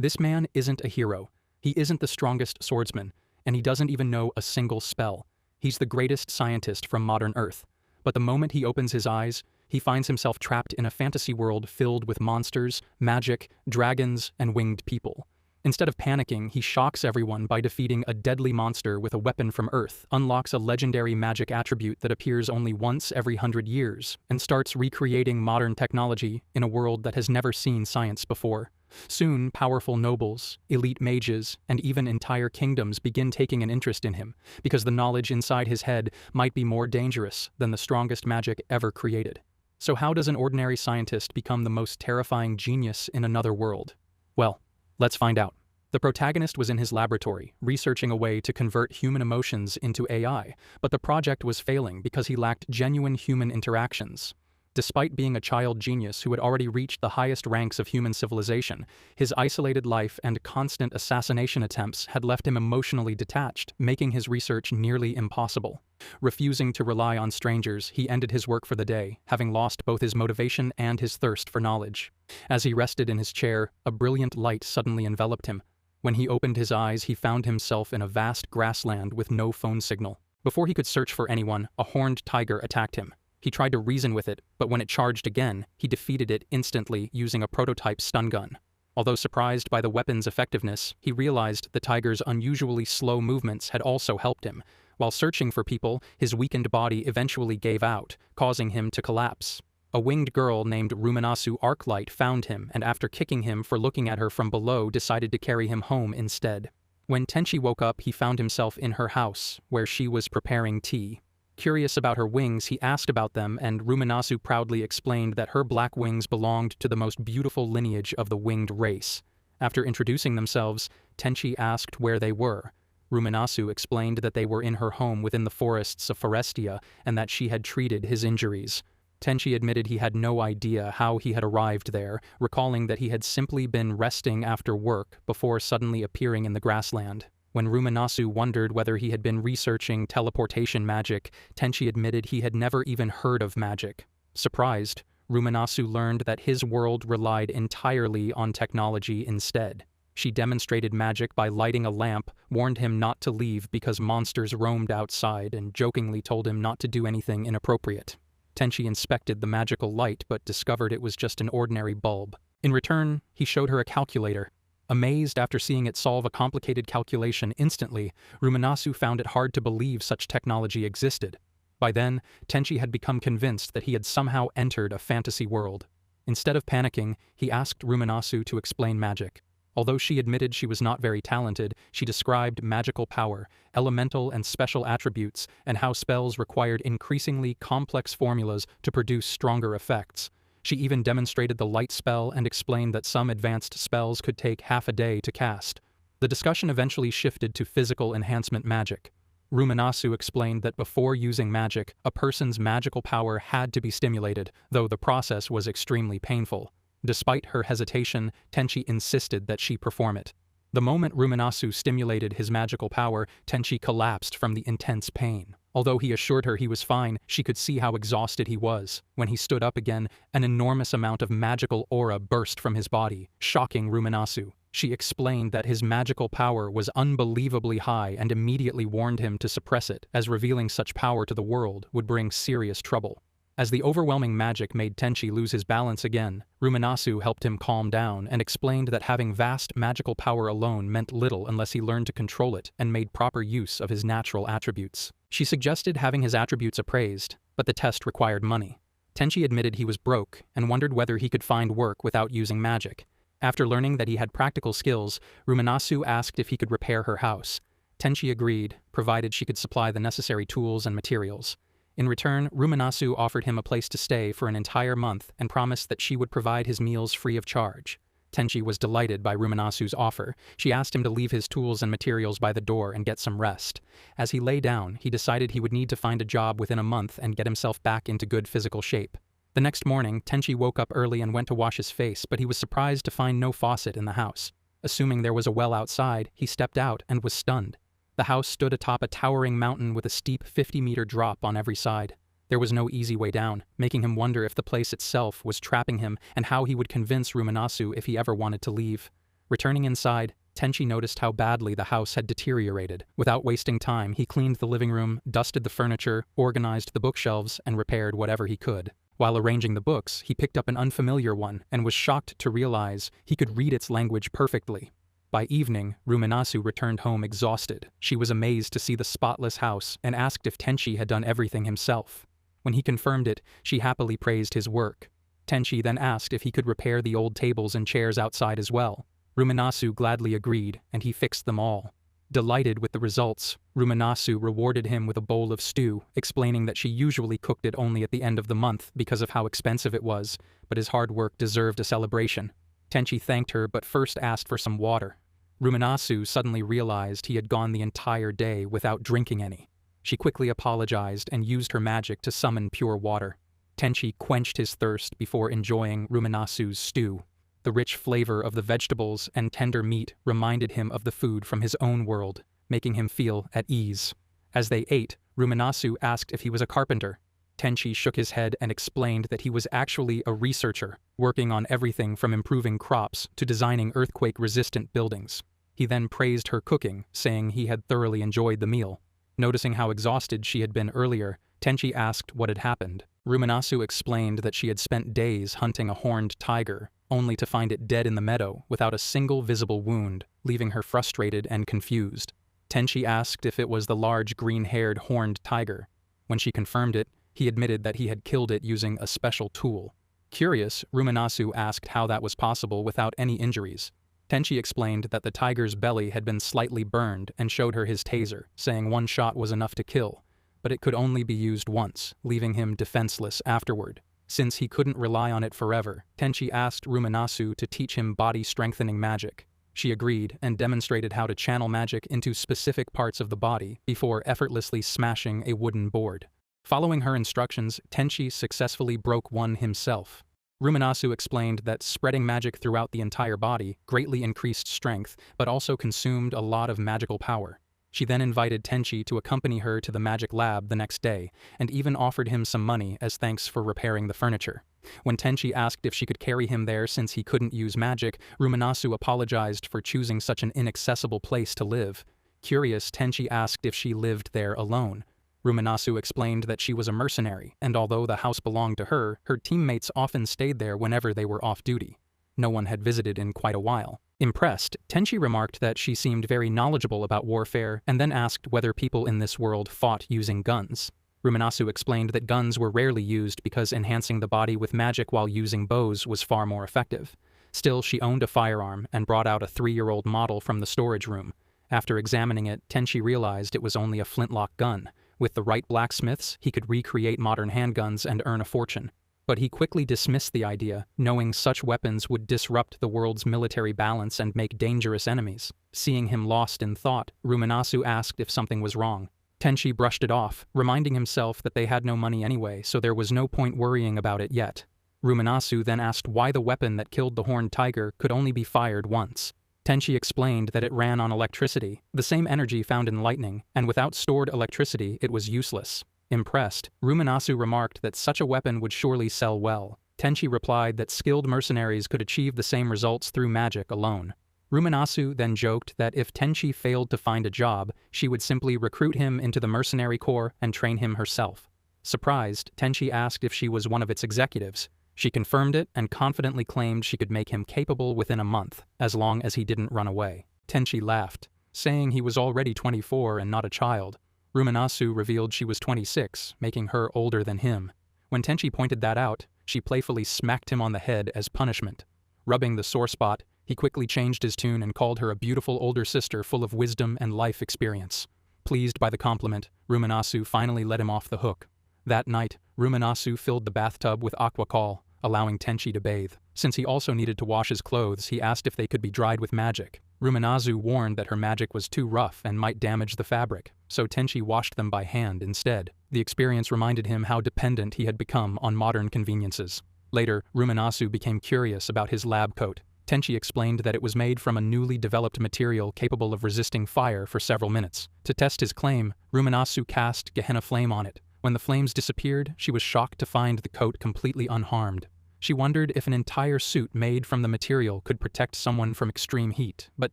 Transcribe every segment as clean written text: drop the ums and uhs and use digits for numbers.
This man isn't a hero. He isn't the strongest swordsman, and he doesn't even know a single spell. He's the greatest scientist from modern Earth. But the moment he opens his eyes, he finds himself trapped in a fantasy world filled with monsters, magic, dragons, and winged people. Instead of panicking, he shocks everyone by defeating a deadly monster with a weapon from Earth, unlocks a legendary magic attribute that appears only once every 100 years, and starts recreating modern technology in a world that has never seen science before. Soon, powerful nobles, elite mages, and even entire kingdoms begin taking an interest in him, because the knowledge inside his head might be more dangerous than the strongest magic ever created. So how does an ordinary scientist become the most terrifying genius in another world? Well, let's find out. The protagonist was in his laboratory, researching a way to convert human emotions into AI, but the project was failing because he lacked genuine human interactions. Despite being a child genius who had already reached the highest ranks of human civilization, his isolated life and constant assassination attempts had left him emotionally detached, making his research nearly impossible. Refusing to rely on strangers, he ended his work for the day, having lost both his motivation and his thirst for knowledge. As he rested in his chair, a brilliant light suddenly enveloped him. When he opened his eyes, he found himself in a vast grassland with no phone signal. Before he could search for anyone, a horned tiger attacked him. He tried to reason with it, but when it charged again, he defeated it instantly using a prototype stun gun. Although surprised by the weapon's effectiveness, he realized the tiger's unusually slow movements had also helped him. While searching for people, his weakened body eventually gave out, causing him to collapse. A winged girl named Ruminasu Arclight found him, and after kicking him for looking at her from below, decided to carry him home instead. When Tenchi woke up, he found himself in her house, where she was preparing tea. Curious about her wings, he asked about them, and Ruminasu proudly explained that her black wings belonged to the most beautiful lineage of the winged race. After introducing themselves, Tenchi asked where they were. Ruminasu explained that they were in her home within the forests of Forestia, and that she had treated his injuries. Tenchi admitted he had no idea how he had arrived there, recalling that he had simply been resting after work before suddenly appearing in the grassland. When Ruminasu wondered whether he had been researching teleportation magic, Tenchi admitted he had never even heard of magic. Surprised, Ruminasu learned that his world relied entirely on technology instead. She demonstrated magic by lighting a lamp, warned him not to leave because monsters roamed outside, and jokingly told him not to do anything inappropriate. Tenchi inspected the magical light but discovered it was just an ordinary bulb. In return, he showed her a calculator. Amazed after seeing it solve a complicated calculation instantly, Ruminasu found it hard to believe such technology existed. By then, Tenchi had become convinced that he had somehow entered a fantasy world. Instead of panicking, he asked Ruminasu to explain magic. Although she admitted she was not very talented, she described magical power, elemental and special attributes, and how spells required increasingly complex formulas to produce stronger effects. She even demonstrated the light spell and explained that some advanced spells could take half a day to cast. The discussion eventually shifted to physical enhancement magic. Ruminasu explained that before using magic, a person's magical power had to be stimulated, though the process was extremely painful. Despite her hesitation, Tenchi insisted that she perform it. The moment Ruminasu stimulated his magical power, Tenchi collapsed from the intense pain. Although he assured her he was fine, she could see how exhausted he was. When he stood up again, an enormous amount of magical aura burst from his body, shocking Ruminasu. She explained that his magical power was unbelievably high and immediately warned him to suppress it, as revealing such power to the world would bring serious trouble. As the overwhelming magic made Tenchi lose his balance again, Ruminasu helped him calm down and explained that having vast magical power alone meant little unless he learned to control it and made proper use of his natural attributes. She suggested having his attributes appraised, but the test required money. Tenchi admitted he was broke and wondered whether he could find work without using magic. After learning that he had practical skills, Ruminasu asked if he could repair her house. Tenchi agreed, provided she could supply the necessary tools and materials. In return, Ruminasu offered him a place to stay for an entire month and promised that she would provide his meals free of charge. Tenchi was delighted by Ruminasu's offer. She asked him to leave his tools and materials by the door and get some rest. As he lay down, he decided he would need to find a job within a month and get himself back into good physical shape. The next morning, Tenchi woke up early and went to wash his face, but he was surprised to find no faucet in the house. Assuming there was a well outside, he stepped out and was stunned. The house stood atop a towering mountain with a steep 50-meter drop on every side. There was no easy way down, making him wonder if the place itself was trapping him and how he would convince Ruminasu if he ever wanted to leave. Returning inside, Tenchi noticed how badly the house had deteriorated. Without wasting time, he cleaned the living room, dusted the furniture, organized the bookshelves, and repaired whatever he could. While arranging the books, he picked up an unfamiliar one and was shocked to realize he could read its language perfectly. By evening, Ruminasu returned home exhausted. She was amazed to see the spotless house and asked if Tenchi had done everything himself. When he confirmed it, she happily praised his work. Tenchi then asked if he could repair the old tables and chairs outside as well. Ruminasu gladly agreed, and he fixed them all. Delighted with the results, Ruminasu rewarded him with a bowl of stew, explaining that she usually cooked it only at the end of the month because of how expensive it was, but his hard work deserved a celebration. Tenchi thanked her but first asked for some water. Ruminasu suddenly realized he had gone the entire day without drinking any. She quickly apologized and used her magic to summon pure water. Tenchi quenched his thirst before enjoying Ruminasu's stew. The rich flavor of the vegetables and tender meat reminded him of the food from his own world, making him feel at ease. As they ate, Ruminasu asked if he was a carpenter. Tenchi shook his head and explained that he was actually a researcher, working on everything from improving crops to designing earthquake-resistant buildings. He then praised her cooking, saying he had thoroughly enjoyed the meal. Noticing how exhausted she had been earlier, Tenchi asked what had happened. Ruminasu explained that she had spent days hunting a horned tiger, only to find it dead in the meadow without a single visible wound, leaving her frustrated and confused. Tenchi asked if it was the large green-haired horned tiger. When she confirmed it, he admitted that he had killed it using a special tool. Curious, Ruminasu asked how that was possible without any injuries. Tenchi explained that the tiger's belly had been slightly burned and showed her his taser, saying one shot was enough to kill, but it could only be used once, leaving him defenseless afterward. Since he couldn't rely on it forever, Tenchi asked Ruminasu to teach him body-strengthening magic. She agreed and demonstrated how to channel magic into specific parts of the body before effortlessly smashing a wooden board. Following her instructions, Tenchi successfully broke one himself. Ruminasu explained that spreading magic throughout the entire body greatly increased strength, but also consumed a lot of magical power. She then invited Tenchi to accompany her to the magic lab the next day, and even offered him some money as thanks for repairing the furniture. When Tenchi asked if she could carry him there since he couldn't use magic, Ruminasu apologized for choosing such an inaccessible place to live. Curious, Tenchi asked if she lived there alone. Ruminasu explained that she was a mercenary, and although the house belonged to her, her teammates often stayed there whenever they were off duty. No one had visited in quite a while. Impressed, Tenchi remarked that she seemed very knowledgeable about warfare and then asked whether people in this world fought using guns. Ruminasu explained that guns were rarely used because enhancing the body with magic while using bows was far more effective. Still, she owned a firearm and brought out a 3-year-old model from the storage room. After examining it, Tenchi realized it was only a flintlock gun. With the right blacksmiths, he could recreate modern handguns and earn a fortune. But he quickly dismissed the idea, knowing such weapons would disrupt the world's military balance and make dangerous enemies. Seeing him lost in thought, Ruminasu asked if something was wrong. Tenchi brushed it off, reminding himself that they had no money anyway, so there was no point worrying about it yet. Ruminasu then asked why the weapon that killed the horned tiger could only be fired once. Tenchi explained that it ran on electricity, the same energy found in lightning, and without stored electricity, it was useless. Impressed, Ruminasu remarked that such a weapon would surely sell well. Tenchi replied that skilled mercenaries could achieve the same results through magic alone. Ruminasu then joked that if Tenchi failed to find a job, she would simply recruit him into the mercenary corps and train him herself. Surprised, Tenchi asked if she was one of its executives. She confirmed it and confidently claimed she could make him capable within a month, as long as he didn't run away. Tenchi laughed, saying he was already 24 and not a child. Ruminasu revealed she was 26, making her older than him. When Tenchi pointed that out, she playfully smacked him on the head as punishment. Rubbing the sore spot, he quickly changed his tune and called her a beautiful older sister full of wisdom and life experience. Pleased by the compliment, Ruminasu finally let him off the hook. That night, Ruminasu filled the bathtub with aquacol, allowing Tenchi to bathe. Since he also needed to wash his clothes, he asked if they could be dried with magic. Ruminasu warned that her magic was too rough and might damage the fabric, so Tenchi washed them by hand instead. The experience reminded him how dependent he had become on modern conveniences. Later, Ruminasu became curious about his lab coat. Tenchi explained that it was made from a newly developed material capable of resisting fire for several minutes. To test his claim, Ruminasu cast Gehenna Flame on it. When the flames disappeared, she was shocked to find the coat completely unharmed. She wondered if an entire suit made from the material could protect someone from extreme heat, but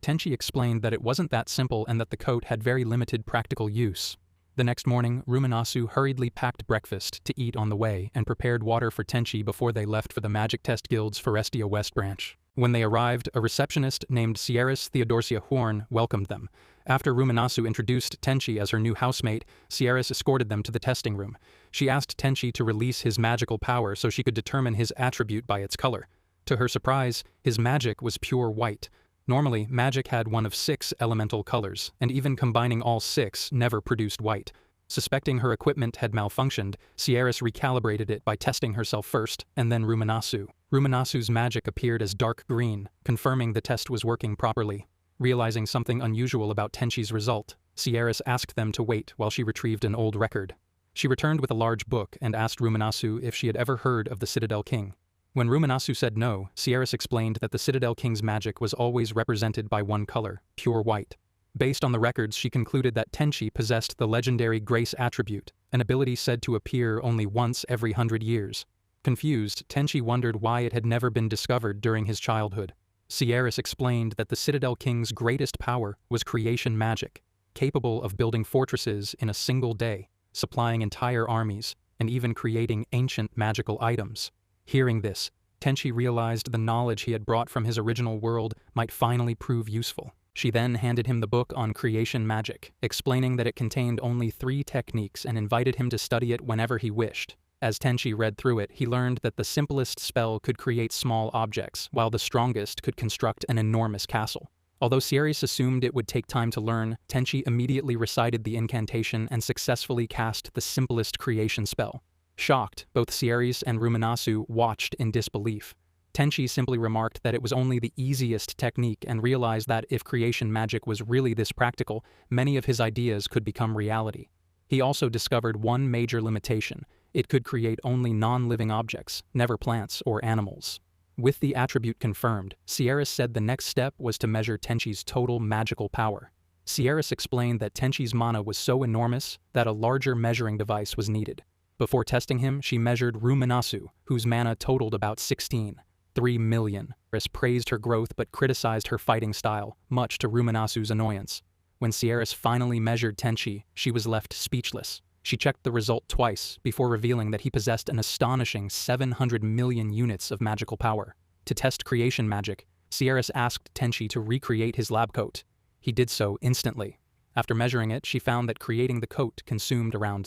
Tenchi explained that it wasn't that simple and that the coat had very limited practical use. The next morning, Ruminasu hurriedly packed breakfast to eat on the way and prepared water for Tenchi before they left for the Magic Test Guild's Forestia West branch. When they arrived, a receptionist named Sierras Theodosia Horn welcomed them. After Ruminasu introduced Tenchi as her new housemate, Sierras escorted them to the testing room. She asked Tenchi to release his magical power so she could determine his attribute by its color. To her surprise, his magic was pure white. Normally, magic had one of 6 elemental colors, and even combining all 6 never produced white. Suspecting her equipment had malfunctioned, Sierras recalibrated it by testing herself first, and then Ruminasu. Ruminasu's magic appeared as dark green, confirming the test was working properly. Realizing something unusual about Tenchi's result, Sierras asked them to wait while she retrieved an old record. She returned with a large book and asked Ruminasu if she had ever heard of the Citadel King. When Ruminasu said no, Sierras explained that the Citadel King's magic was always represented by one color, pure white. Based on the records, she concluded that Tenchi possessed the legendary Grace attribute, an ability said to appear only once every 100 years. Confused, Tenchi wondered why it had never been discovered during his childhood. Sierras explained that the Citadel King's greatest power was creation magic, capable of building fortresses in a single day, supplying entire armies, and even creating ancient magical items. Hearing this, Tenchi realized the knowledge he had brought from his original world might finally prove useful. She then handed him the book on creation magic, explaining that it contained only 3 techniques and invited him to study it whenever he wished. As Tenchi read through it, he learned that the simplest spell could create small objects, while the strongest could construct an enormous castle. Although Sierras assumed it would take time to learn, Tenchi immediately recited the incantation and successfully cast the simplest creation spell. Shocked, both Sierras and Ruminasu watched in disbelief. Tenchi simply remarked that it was only the easiest technique and realized that if creation magic was really this practical, many of his ideas could become reality. He also discovered one major limitation. It could create only non-living objects, never plants or animals. With the attribute confirmed, Sierras said the next step was to measure Tenchi's total magical power. Sierras explained that Tenchi's mana was so enormous that a larger measuring device was needed. Before testing him, she measured Ruminasu, whose mana totaled about 3 million. Sierras praised her growth but criticized her fighting style, much to Ruminasu's annoyance. When Sierras finally measured Tenchi, she was left speechless. She checked the result twice before revealing that he possessed an astonishing 700 million units of magical power. To test creation magic, Sierras asked Tenchi to recreate his lab coat. He did so instantly. After measuring it, she found that creating the coat consumed around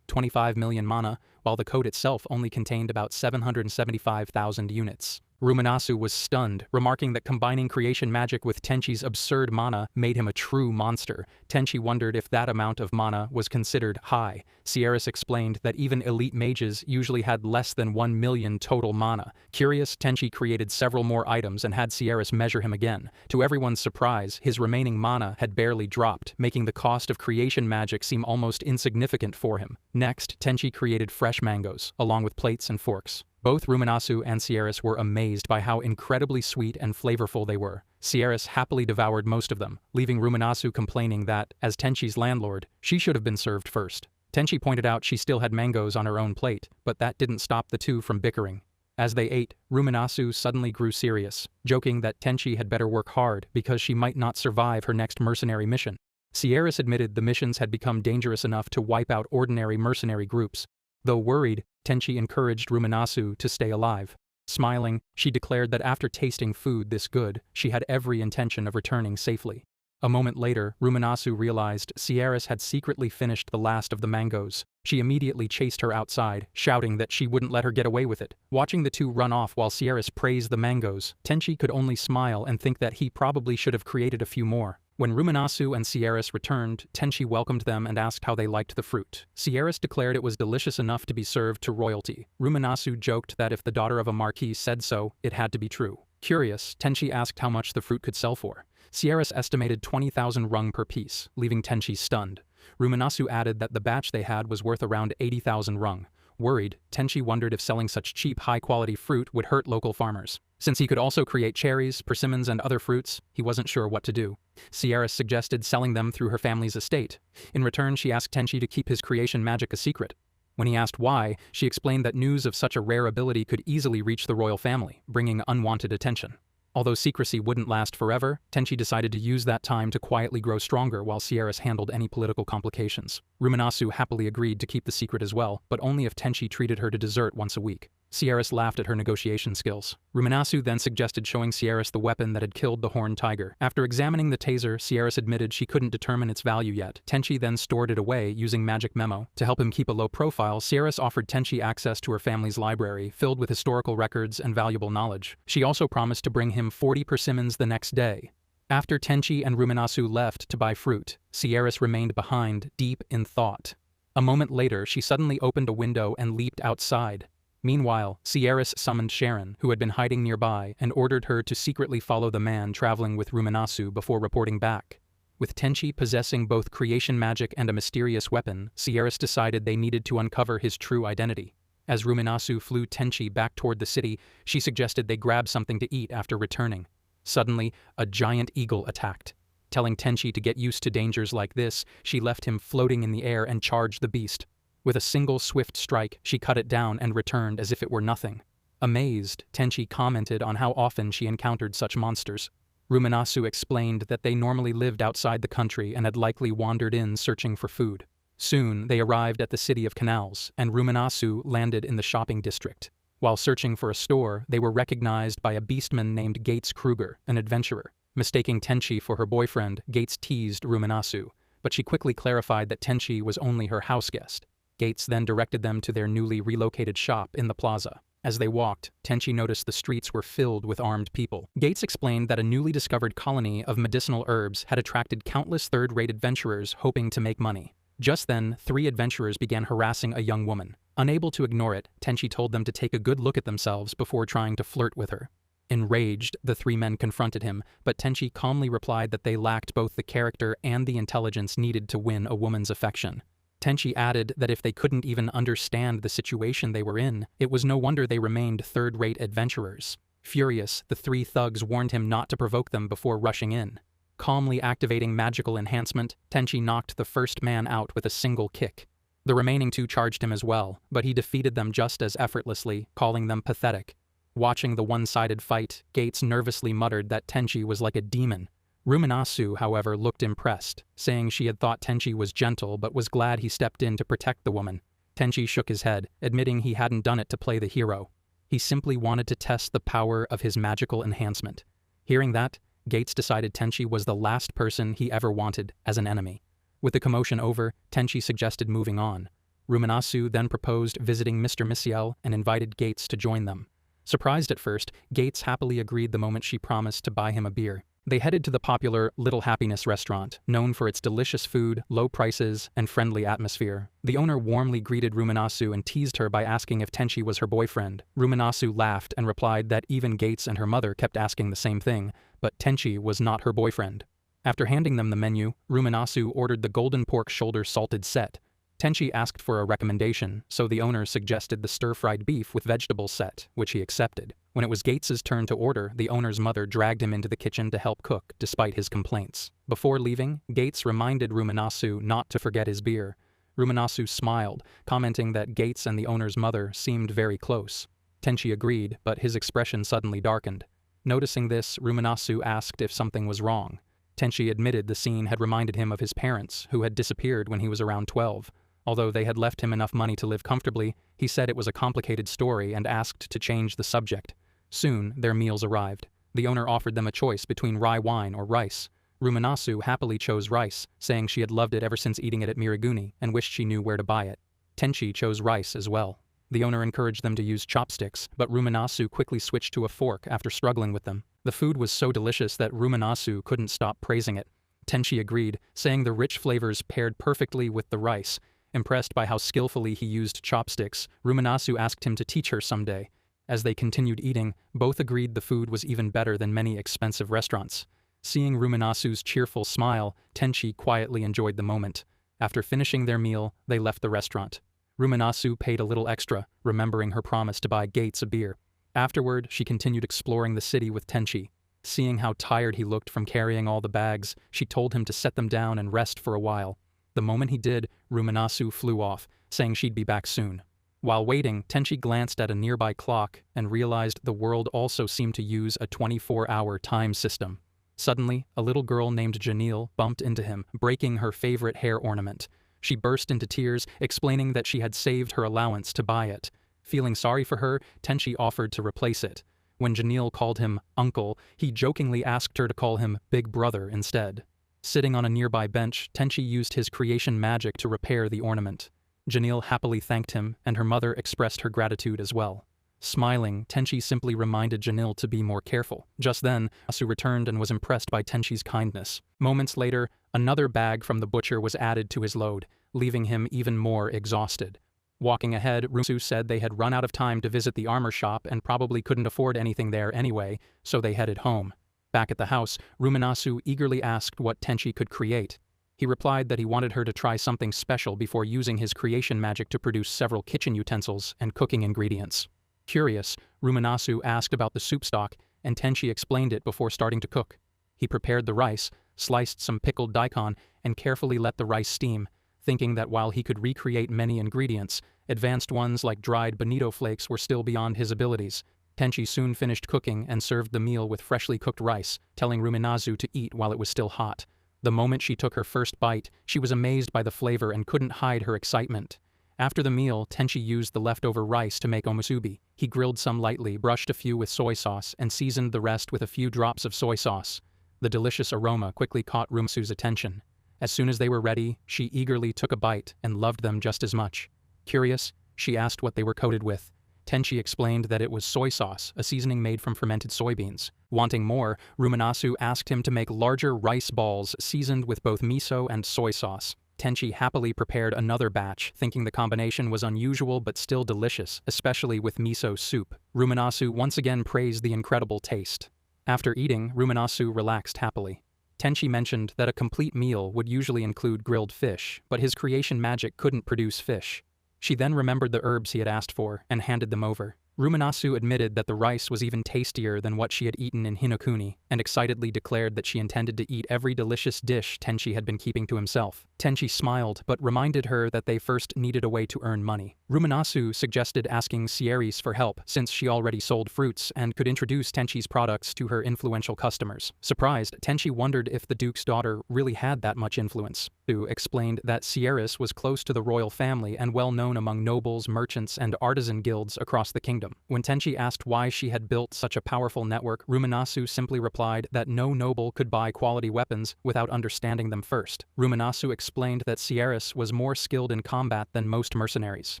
25 million mana, while the coat itself only contained about 775,000 units. Ruminasu was stunned, remarking that combining creation magic with Tenchi's absurd mana made him a true monster. Tenchi wondered if that amount of mana was considered high. Sierras explained that even elite mages usually had less than 1 million total mana. Curious, Tenchi created several more items and had Sierras measure him again. To everyone's surprise, his remaining mana had barely dropped, making the cost of creation magic seem almost insignificant for him. Next, Tenchi created fresh mangoes, along with plates and forks. Both Ruminasu and Sierras were amazed by how incredibly sweet and flavorful they were. Sierras happily devoured most of them, leaving Ruminasu complaining that, as Tenchi's landlord, she should have been served first. Tenchi pointed out she still had mangoes on her own plate, but that didn't stop the two from bickering. As they ate, Ruminasu suddenly grew serious, joking that Tenchi had better work hard because she might not survive her next mercenary mission. Sierras admitted the missions had become dangerous enough to wipe out ordinary mercenary groups. Though worried, Tenchi encouraged Ruminasu to stay alive. Smiling, she declared that after tasting food this good, she had every intention of returning safely. A moment later, Ruminasu realized Sierras had secretly finished the last of the mangoes. She immediately chased her outside, shouting that she wouldn't let her get away with it. Watching the two run off while Sierras praised the mangoes, Tenchi could only smile and think that he probably should have created a few more. When Ruminasu and Sierras returned, Tenchi welcomed them and asked how they liked the fruit. Sierras declared it was delicious enough to be served to royalty. Ruminasu joked that if the daughter of a marquis said so, it had to be true. Curious, Tenchi asked how much the fruit could sell for. Sierras estimated 20,000 rung per piece, leaving Tenchi stunned. Ruminasu added that the batch they had was worth around 80,000 rung. Worried, Tenchi wondered if selling such cheap, high-quality fruit would hurt local farmers. Since he could also create cherries, persimmons, and other fruits, he wasn't sure what to do. Sierras suggested selling them through her family's estate. In return, she asked Tenchi to keep his creation magic a secret. When he asked why, she explained that news of such a rare ability could easily reach the royal family, bringing unwanted attention. Although secrecy wouldn't last forever, Tenchi decided to use that time to quietly grow stronger while Sierras handled any political complications. Ruminasu happily agreed to keep the secret as well, but only if Tenchi treated her to dessert once a week. Sierras laughed at her negotiation skills. Ruminasu then suggested showing Sierras the weapon that had killed the horned tiger. After examining the taser, Sierras admitted she couldn't determine its value yet. Tenchi then stored it away using magic memo. To help him keep a low profile, Sierras offered Tenchi access to her family's library, filled with historical records and valuable knowledge. She also promised to bring him 40 persimmons the next day. After Tenchi and Ruminasu left to buy fruit, Sierras remained behind, deep in thought. A moment later, she suddenly opened a window and leaped outside. Meanwhile, Sierras summoned Sharon, who had been hiding nearby, and ordered her to secretly follow the man traveling with Ruminasu before reporting back. With Tenchi possessing both creation magic and a mysterious weapon, Sierras decided they needed to uncover his true identity. As Ruminasu flew Tenchi back toward the city, she suggested they grab something to eat after returning. Suddenly, a giant eagle attacked. Telling Tenchi to get used to dangers like this, she left him floating in the air and charged the beast. With a single swift strike, she cut it down and returned as if it were nothing. Amazed, Tenchi commented on how often she encountered such monsters. Ruminasu explained that they normally lived outside the country and had likely wandered in searching for food. Soon, they arrived at the city of canals, and Ruminasu landed in the shopping district. While searching for a store, they were recognized by a beastman named Gates Kruger, an adventurer. Mistaking Tenchi for her boyfriend, Gates teased Ruminasu, but she quickly clarified that Tenchi was only her house guest. Gates then directed them to their newly relocated shop in the plaza. As they walked, Tenchi noticed the streets were filled with armed people. Gates explained that a newly discovered colony of medicinal herbs had attracted countless third-rate adventurers hoping to make money. Just then, 3 adventurers began harassing a young woman. Unable to ignore it, Tenchi told them to take a good look at themselves before trying to flirt with her. Enraged, the 3 men confronted him, but Tenchi calmly replied that they lacked both the character and the intelligence needed to win a woman's affection. Tenchi added that if they couldn't even understand the situation they were in, it was no wonder they remained third-rate adventurers. Furious, the 3 thugs warned him not to provoke them before rushing in. Calmly activating magical enhancement, Tenchi knocked the first man out with a single kick. The remaining 2 charged him as well, but he defeated them just as effortlessly, calling them pathetic. Watching the one-sided fight, Gates nervously muttered that Tenchi was like a demon. Ruminasu, however, looked impressed, saying she had thought Tenchi was gentle but was glad he stepped in to protect the woman. Tenchi shook his head, admitting he hadn't done it to play the hero. He simply wanted to test the power of his magical enhancement. Hearing that, Gates decided Tenchi was the last person he ever wanted as an enemy. With the commotion over, Tenchi suggested moving on. Ruminasu then proposed visiting Mr. Missiel and invited Gates to join them. Surprised at first, Gates happily agreed the moment she promised to buy him a beer. They headed to the popular Little Happiness restaurant, known for its delicious food, low prices, and friendly atmosphere. The owner warmly greeted Ruminasu and teased her by asking if Tenchi was her boyfriend. Ruminasu laughed and replied that even Gates and her mother kept asking the same thing, but Tenchi was not her boyfriend. After handing them the menu, Ruminasu ordered the golden pork shoulder salted set. Tenchi asked for a recommendation, so the owner suggested the stir-fried beef with vegetables set, which he accepted. When it was Gates's turn to order, the owner's mother dragged him into the kitchen to help cook, despite his complaints. Before leaving, Gates reminded Ruminasu not to forget his beer. Ruminasu smiled, commenting that Gates and the owner's mother seemed very close. Tenchi agreed, but his expression suddenly darkened. Noticing this, Ruminasu asked if something was wrong. Tenchi admitted the scene had reminded him of his parents, who had disappeared when he was around 12. Although they had left him enough money to live comfortably, he said it was a complicated story and asked to change the subject. Soon, their meals arrived. The owner offered them a choice between rye wine or rice. Ruminasu happily chose rice, saying she had loved it ever since eating it at Miraguni and wished she knew where to buy it. Tenchi chose rice as well. The owner encouraged them to use chopsticks, but Ruminasu quickly switched to a fork after struggling with them. The food was so delicious that Ruminasu couldn't stop praising it. Tenchi agreed, saying the rich flavors paired perfectly with the rice. Impressed by how skillfully he used chopsticks, Ruminasu asked him to teach her someday. As they continued eating, both agreed the food was even better than many expensive restaurants. Seeing Ruminasu's cheerful smile, Tenchi quietly enjoyed the moment. After finishing their meal, they left the restaurant. Ruminasu paid a little extra, remembering her promise to buy Gates a beer. Afterward, she continued exploring the city with Tenchi. Seeing how tired he looked from carrying all the bags, she told him to set them down and rest for a while. The moment he did, Ruminasu flew off, saying she'd be back soon. While waiting, Tenchi glanced at a nearby clock and realized the world also seemed to use a 24-hour time system. Suddenly, a little girl named Janelle bumped into him, breaking her favorite hair ornament. She burst into tears, explaining that she had saved her allowance to buy it. Feeling sorry for her, Tenchi offered to replace it. When Janelle called him uncle, he jokingly asked her to call him big brother instead. Sitting on a nearby bench, Tenchi used his creation magic to repair the ornament. Janelle happily thanked him, and her mother expressed her gratitude as well. Smiling, Tenchi simply reminded Janelle to be more careful. Just then, Asu returned and was impressed by Tenchi's kindness. Moments later, another bag from the butcher was added to his load, leaving him even more exhausted. Walking ahead, Ruminasu said they had run out of time to visit the armor shop and probably couldn't afford anything there anyway, so they headed home. Back at the house, Ruminasu eagerly asked what Tenchi could create. He replied that he wanted her to try something special before using his creation magic to produce several kitchen utensils and cooking ingredients. Curious, Ruminasu asked about the soup stock, and Tenchi explained it before starting to cook. He prepared the rice, sliced some pickled daikon, and carefully let the rice steam, thinking that while he could recreate many ingredients, advanced ones like dried bonito flakes were still beyond his abilities. Tenchi soon finished cooking and served the meal with freshly cooked rice, telling Ruminasu to eat while it was still hot. The moment she took her first bite, she was amazed by the flavor and couldn't hide her excitement. After the meal, Tenchi used the leftover rice to make omusubi. He grilled some lightly, brushed a few with soy sauce, and seasoned the rest with a few drops of soy sauce. The delicious aroma quickly caught Ruminasu's attention. As soon as they were ready, she eagerly took a bite and loved them just as much. Curious, she asked what they were coated with. Tenchi explained that it was soy sauce, a seasoning made from fermented soybeans. Wanting more, Ruminasu asked him to make larger rice balls seasoned with both miso and soy sauce. Tenchi happily prepared another batch, thinking the combination was unusual but still delicious, especially with miso soup. Ruminasu once again praised the incredible taste. After eating, Ruminasu relaxed happily. Tenchi mentioned that a complete meal would usually include grilled fish, but his creation magic couldn't produce fish. She then remembered the herbs he had asked for and handed them over. Ruminasu admitted that the rice was even tastier than what she had eaten in Hinokuni, and excitedly declared that she intended to eat every delicious dish Tenchi had been keeping to himself. Tenchi smiled, but reminded her that they first needed a way to earn money. Ruminasu suggested asking Sierris for help, since she already sold fruits and could introduce Tenchi's products to her influential customers. Surprised, Tenchi wondered if the Duke's daughter really had that much influence. Su explained that Sierris was close to the royal family and well known among nobles, merchants, and artisan guilds across the kingdom. When Tenchi asked why she had built such a powerful network, Ruminasu simply replied that no noble could buy quality weapons without understanding them first. Ruminasu explained that Sierris was more skilled in combat than most mercenaries.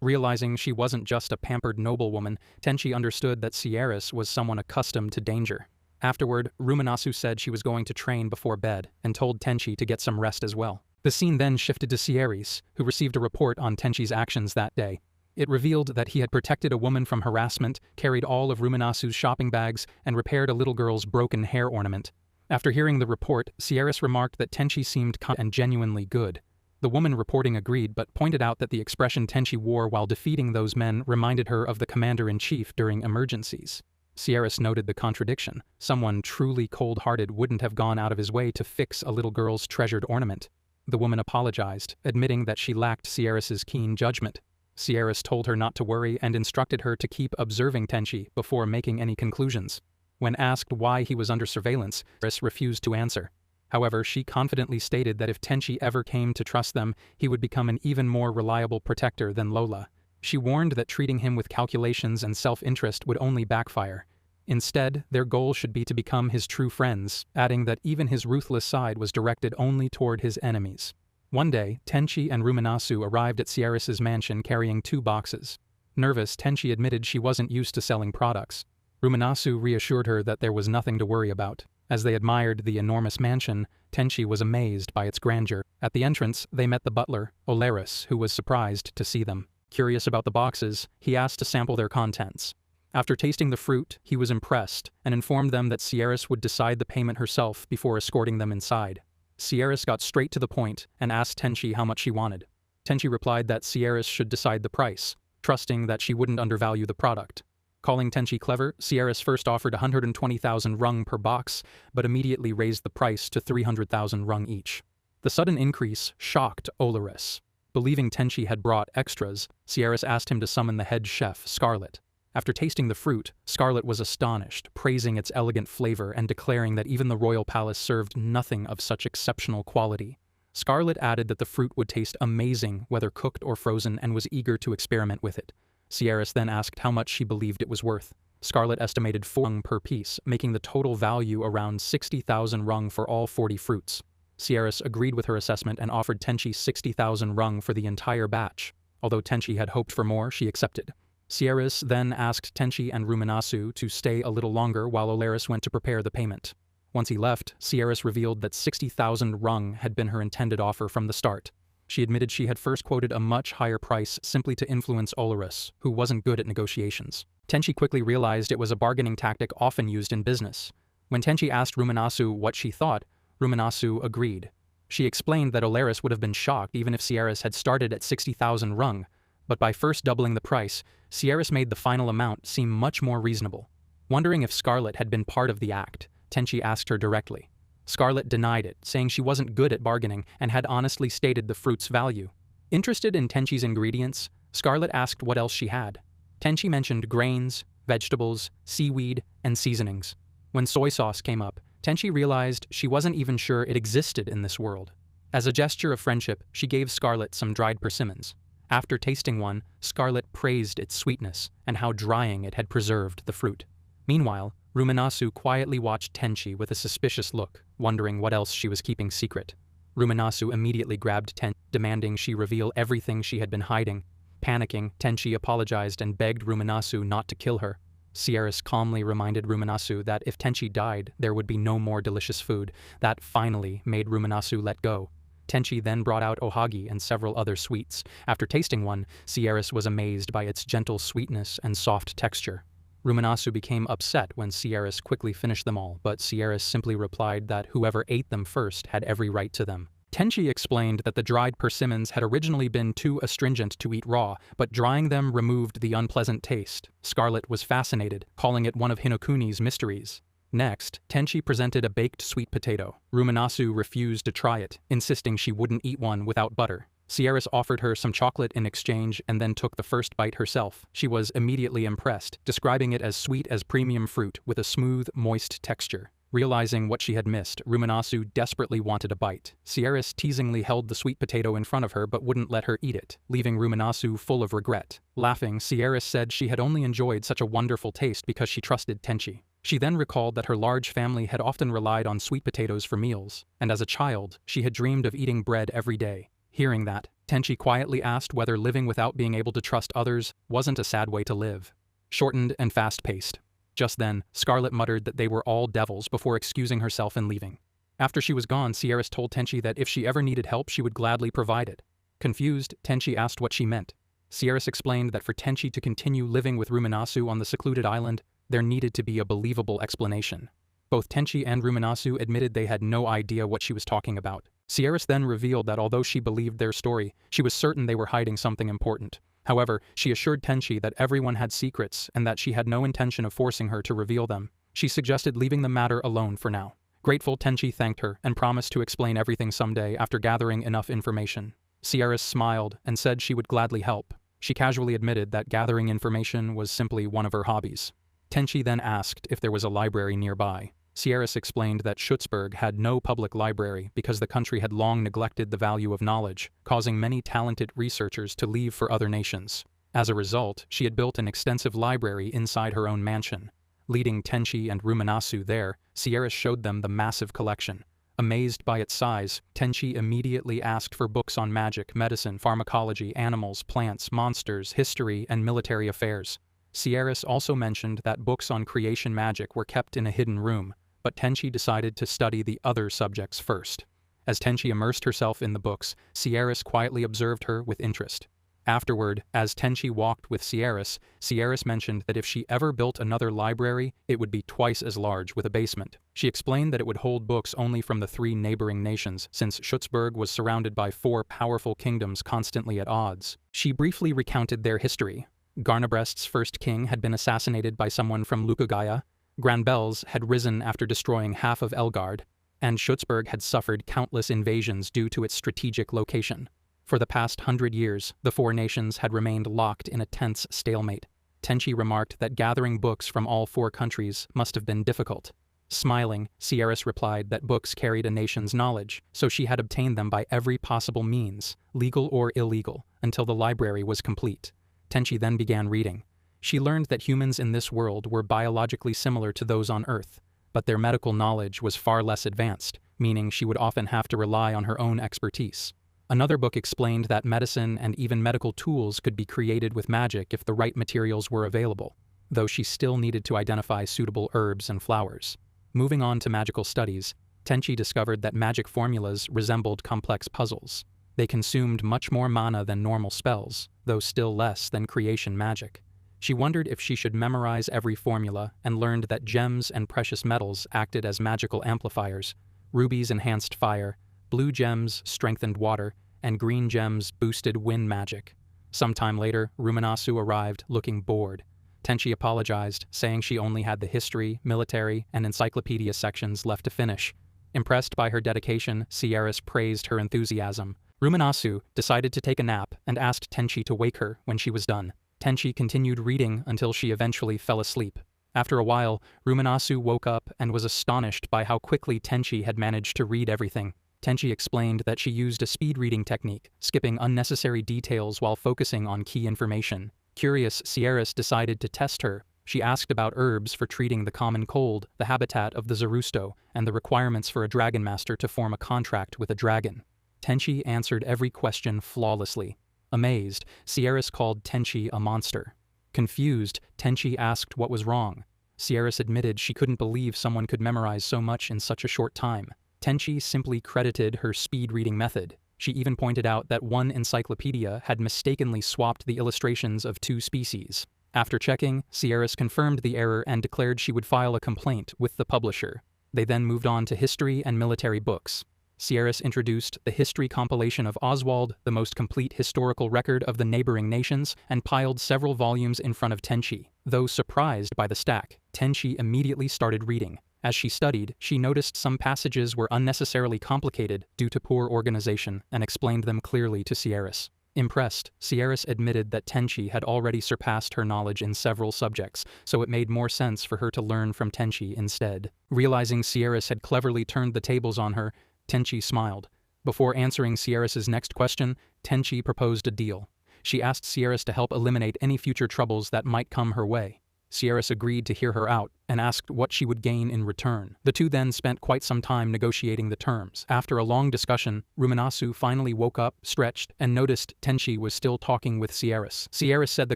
Realizing she wasn't just a pampered noblewoman, Tenchi understood that Sierris was someone accustomed to danger. Afterward, Ruminasu said she was going to train before bed, and told Tenchi to get some rest as well. The scene then shifted to Sierris, who received a report on Tenchi's actions that day. It revealed that he had protected a woman from harassment, carried all of Ruminasu's shopping bags, and repaired a little girl's broken hair ornament. After hearing the report, Sierris remarked that Tenchi seemed kind and genuinely good. The woman reporting agreed, but pointed out that the expression Tenchi wore while defeating those men reminded her of the commander-in-chief during emergencies. Sierris noted the contradiction. Someone truly cold-hearted wouldn't have gone out of his way to fix a little girl's treasured ornament. The woman apologized, admitting that she lacked Sierris's keen judgment. Sierris told her not to worry and instructed her to keep observing Tenchi before making any conclusions. When asked why he was under surveillance, Sierris refused to answer. However, she confidently stated that if Tenchi ever came to trust them, he would become an even more reliable protector than Lola. She warned that treating him with calculations and self-interest would only backfire. Instead, their goal should be to become his true friends, adding that even his ruthless side was directed only toward his enemies. One day, Tenchi and Ruminasu arrived at Sierris's mansion carrying 2 boxes. Nervous, Tenchi admitted she wasn't used to selling products. Ruminasu reassured her that there was nothing to worry about. As they admired the enormous mansion, Tenchi was amazed by its grandeur. At the entrance, they met the butler, Oleris, who was surprised to see them. Curious about the boxes, he asked to sample their contents. After tasting the fruit, he was impressed and informed them that Sierris would decide the payment herself before escorting them inside. Sierris got straight to the point and asked Tenchi how much she wanted. Tenchi replied that Sierris should decide the price, trusting that she wouldn't undervalue the product. Calling Tenchi clever, Sierris first offered 120,000 rung per box, but immediately raised the price to 300,000 rung each. The sudden increase shocked Olaris. Believing Tenchi had brought extras, Sierras asked him to summon the head chef, Scarlet. After tasting the fruit, Scarlet was astonished, praising its elegant flavor and declaring that even the royal palace served nothing of such exceptional quality. Scarlet added that the fruit would taste amazing whether cooked or frozen and was eager to experiment with it. Sierras then asked how much she believed it was worth. Scarlet estimated 4 rung per piece, making the total value around 60,000 rung for all 40 fruits. Sierras agreed with her assessment and offered Tenchi 60,000 rung for the entire batch. Although Tenchi had hoped for more, she accepted. Sierras then asked Tenchi and Ruminasu to stay a little longer while Olaris went to prepare the payment. Once he left, Sierras revealed that 60,000 rung had been her intended offer from the start. She admitted she had first quoted a much higher price simply to influence Olaris, who wasn't good at negotiations. Tenchi quickly realized it was a bargaining tactic often used in business. When Tenchi asked Ruminasu what she thought, Ruminasu agreed. She explained that Olaris would have been shocked even if Sierras had started at 60,000 rung, but by first doubling the price, Sierras made the final amount seem much more reasonable. Wondering if Scarlet had been part of the act, Tenchi asked her directly. Scarlet denied it, saying she wasn't good at bargaining and had honestly stated the fruit's value. Interested in Tenchi's ingredients, Scarlet asked what else she had. Tenchi mentioned grains, vegetables, seaweed, and seasonings. When soy sauce came up, Tenchi realized she wasn't even sure it existed in this world. As a gesture of friendship, she gave Scarlet some dried persimmons. After tasting one, Scarlet praised its sweetness and how drying it had preserved the fruit. Meanwhile, Ruminasu quietly watched Tenchi with a suspicious look, wondering what else she was keeping secret. Ruminasu immediately grabbed Tenchi, demanding she reveal everything she had been hiding. Panicking, Tenchi apologized and begged Ruminasu not to kill her. Sierras calmly reminded Ruminasu that if Tenchi died, there would be no more delicious food. That finally made Ruminasu let go. Tenchi then brought out ohagi and several other sweets. After tasting one, Sierras was amazed by its gentle sweetness and soft texture. Ruminasu became upset when Sierras quickly finished them all, but Sierras simply replied that whoever ate them first had every right to them. Tenchi explained that the dried persimmons had originally been too astringent to eat raw, but drying them removed the unpleasant taste. Scarlet was fascinated, calling it one of Hinokuni's mysteries. Next, Tenchi presented a baked sweet potato. Ruminasu refused to try it, insisting she wouldn't eat one without butter. Sierras offered her some chocolate in exchange and then took the first bite herself. She was immediately impressed, describing it as sweet as premium fruit with a smooth, moist texture. Realizing what she had missed, Ruminasu desperately wanted a bite. Sierras teasingly held the sweet potato in front of her but wouldn't let her eat it, leaving Ruminasu full of regret. Laughing, Sierras said she had only enjoyed such a wonderful taste because she trusted Tenchi. She then recalled that her large family had often relied on sweet potatoes for meals, and as a child, she had dreamed of eating bread every day. Hearing that, Tenchi quietly asked whether living without being able to trust others wasn't a sad way to live. Shortened and fast-paced. Just then, Scarlet muttered that they were all devils before excusing herself and leaving. After she was gone, Sierras told Tenchi that if she ever needed help, she would gladly provide it. Confused, Tenchi asked what she meant. Sierras explained that for Tenchi to continue living with Ruminasu on the secluded island, there needed to be a believable explanation. Both Tenchi and Ruminasu admitted they had no idea what she was talking about. Sierras then revealed that although she believed their story, she was certain they were hiding something important. However, she assured Tenchi that everyone had secrets and that she had no intention of forcing her to reveal them. She suggested leaving the matter alone for now. Grateful, Tenchi thanked her and promised to explain everything someday after gathering enough information. Sierras smiled and said she would gladly help. She casually admitted that gathering information was simply one of her hobbies. Tenchi then asked if there was a library nearby. Sierras explained that Schutzberg had no public library because the country had long neglected the value of knowledge, causing many talented researchers to leave for other nations. As a result, she had built an extensive library inside her own mansion. Leading Tenchi and Ruminasu there, Sierras showed them the massive collection. Amazed by its size, Tenchi immediately asked for books on magic, medicine, pharmacology, animals, plants, monsters, history, and military affairs. Sierras also mentioned that books on creation magic were kept in a hidden room, but Tenchi decided to study the other subjects first. As Tenchi immersed herself in the books, Sierras quietly observed her with interest. Afterward, as Tenchi walked with Sierras, Sierras mentioned that if she ever built another library, it would be twice as large with a basement. She explained that it would hold books only from the 3 neighboring nations, since Schutzberg was surrounded by 4 powerful kingdoms constantly at odds. She briefly recounted their history. Garnabrest's first king had been assassinated by someone from Lukagaya. Granbel's had risen after destroying half of Elgard. and Schutzberg had suffered countless invasions due to its strategic location. For the past 100 years, the four nations had remained locked in a tense stalemate. Tenchi remarked that gathering books from all four countries must have been difficult. Smiling, Sierras replied that books carried a nation's knowledge, so she had obtained them by every possible means, legal or illegal, until the library was complete. Tenchi then began reading. She learned that humans in this world were biologically similar to those on Earth, but their medical knowledge was far less advanced, meaning she would often have to rely on her own expertise. Another book explained that medicine and even medical tools could be created with magic if the right materials were available, though she still needed to identify suitable herbs and flowers. Moving on to magical studies, Tenchi discovered that magic formulas resembled complex puzzles. They consumed much more mana than normal spells, though still less than creation magic. She wondered if she should memorize every formula and learned that gems and precious metals acted as magical amplifiers. Rubies enhanced fire, blue gems strengthened water, and green gems boosted wind magic. Sometime later, Ruminasu arrived looking bored. Tenchi apologized, saying she only had the history, military, and encyclopedia sections left to finish. Impressed by her dedication, Sierras praised her enthusiasm. Ruminasu decided to take a nap and asked Tenchi to wake her when she was done. Tenchi continued reading until she eventually fell asleep. After a while, Ruminasu woke up and was astonished by how quickly Tenchi had managed to read everything. Tenchi explained that she used a speed reading technique, skipping unnecessary details while focusing on key information. Curious, Sierras decided to test her. She asked about herbs for treating the common cold, the habitat of the Zarusto, and the requirements for a dragon master to form a contract with a dragon. Tenchi answered every question flawlessly. Amazed, Sierras called Tenchi a monster. Confused, Tenchi asked what was wrong. Sierras admitted she couldn't believe someone could memorize so much in such a short time. Tenchi simply credited her speed-reading method. She even pointed out that one encyclopedia had mistakenly swapped the illustrations of two species. After checking, Sierras confirmed the error and declared she would file a complaint with the publisher. They then moved on to history and military books. Sierras introduced the history compilation of Oswald, the most complete historical record of the neighboring nations, and piled several volumes in front of Tenchi. Though surprised by the stack, Tenchi immediately started reading. As she studied, she noticed some passages were unnecessarily complicated due to poor organization and explained them clearly to Sierras. Impressed, Sierras admitted that Tenchi had already surpassed her knowledge in several subjects, so it made more sense for her to learn from Tenchi instead. Realizing Sierras had cleverly turned the tables on her, Tenchi smiled. Before answering Sierras's next question, Tenchi proposed a deal. She asked Sierras to help eliminate any future troubles that might come her way. Sierras agreed to hear her out and asked what she would gain in return. The two then spent quite some time negotiating the terms. After a long discussion, Ruminasu finally woke up, stretched, and noticed Tenchi was still talking with Sierras. Sierras said the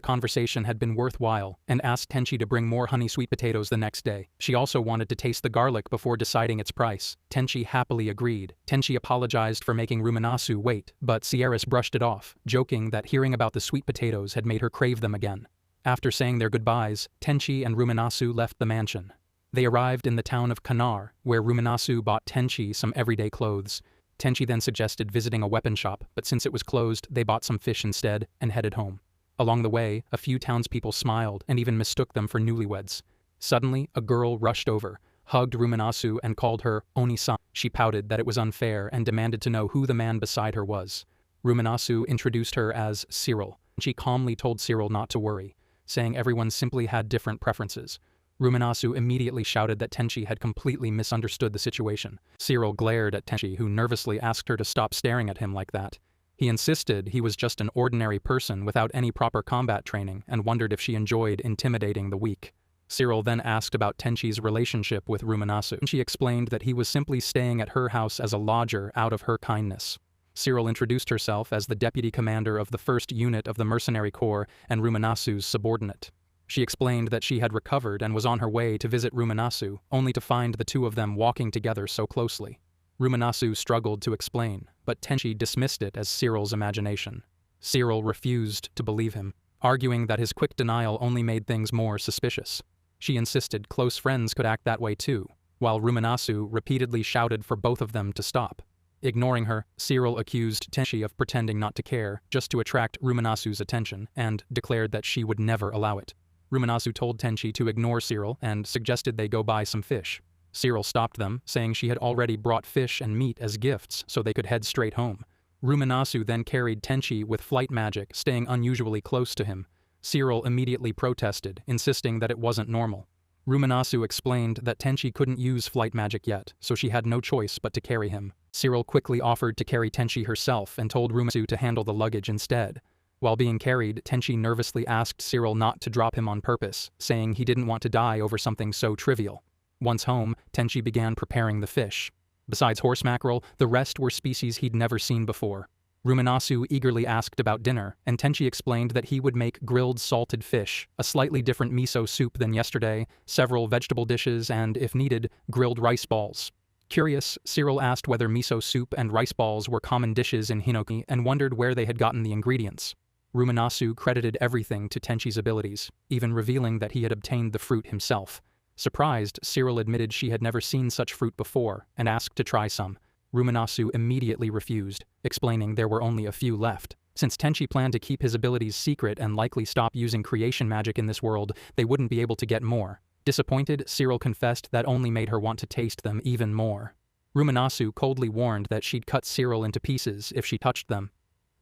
conversation had been worthwhile and asked Tenchi to bring more honey sweet potatoes the next day. She also wanted to taste the garlic before deciding its price. Tenchi happily agreed. Tenchi apologized for making Ruminasu wait, but Sierras brushed it off, joking that hearing about the sweet potatoes had made her crave them again. After saying their goodbyes, Tenchi and Ruminasu left the mansion. They arrived in the town of Kanar, where Ruminasu bought Tenchi some everyday clothes. Tenchi then suggested visiting a weapon shop, but since it was closed, they bought some fish instead and headed home. Along the way, a few townspeople smiled and even mistook them for newlyweds. Suddenly, a girl rushed over, hugged Ruminasu and called her Oni-san. She pouted that it was unfair and demanded to know who the man beside her was. Ruminasu introduced her as Cyril. She calmly told Cyril not to worry, saying everyone simply had different preferences. Ruminasu immediately shouted that Tenchi had completely misunderstood the situation. Cyril glared at Tenchi, who nervously asked her to stop staring at him like that. He insisted he was just an ordinary person without any proper combat training and wondered if she enjoyed intimidating the weak. Cyril then asked about Tenchi's relationship with Ruminasu. She explained that he was simply staying at her house as a lodger out of her kindness. Cyril introduced herself as the deputy commander of the 1st Unit of the Mercenary Corps and Ruminasu's subordinate. She explained that she had recovered and was on her way to visit Ruminasu, only to find the two of them walking together so closely. Ruminasu struggled to explain, but Tenchi dismissed it as Cyril's imagination. Cyril refused to believe him, arguing that his quick denial only made things more suspicious. She insisted close friends could act that way too, while Ruminasu repeatedly shouted for both of them to stop. Ignoring her, Cyril accused Tenchi of pretending not to care, just to attract Ruminasu's attention, and declared that she would never allow it. Ruminasu told Tenchi to ignore Cyril and suggested they go buy some fish. Cyril stopped them, saying she had already brought fish and meat as gifts so they could head straight home. Ruminasu then carried Tenchi with flight magic, staying unusually close to him. Cyril immediately protested, insisting that it wasn't normal. Ruminasu explained that Tenchi couldn't use flight magic yet, so she had no choice but to carry him. Cyril quickly offered to carry Tenchi herself and told Ruminasu to handle the luggage instead. While being carried, Tenchi nervously asked Cyril not to drop him on purpose, saying he didn't want to die over something so trivial. Once home, Tenchi began preparing the fish. Besides horse mackerel, the rest were species he'd never seen before. Ruminasu eagerly asked about dinner, and Tenchi explained that he would make grilled salted fish, a slightly different miso soup than yesterday, several vegetable dishes, and, if needed, grilled rice balls. Curious, Cyril asked whether miso soup and rice balls were common dishes in Hinoki and wondered where they had gotten the ingredients. Ruminasu credited everything to Tenchi's abilities, even revealing that he had obtained the fruit himself. Surprised, Cyril admitted she had never seen such fruit before and asked to try some. Ruminasu immediately refused, explaining there were only a few left. Since Tenchi planned to keep his abilities secret and likely stop using creation magic in this world, they wouldn't be able to get more. Disappointed, Cyril confessed that only made her want to taste them even more. Ruminasu coldly warned that she'd cut Cyril into pieces if she touched them.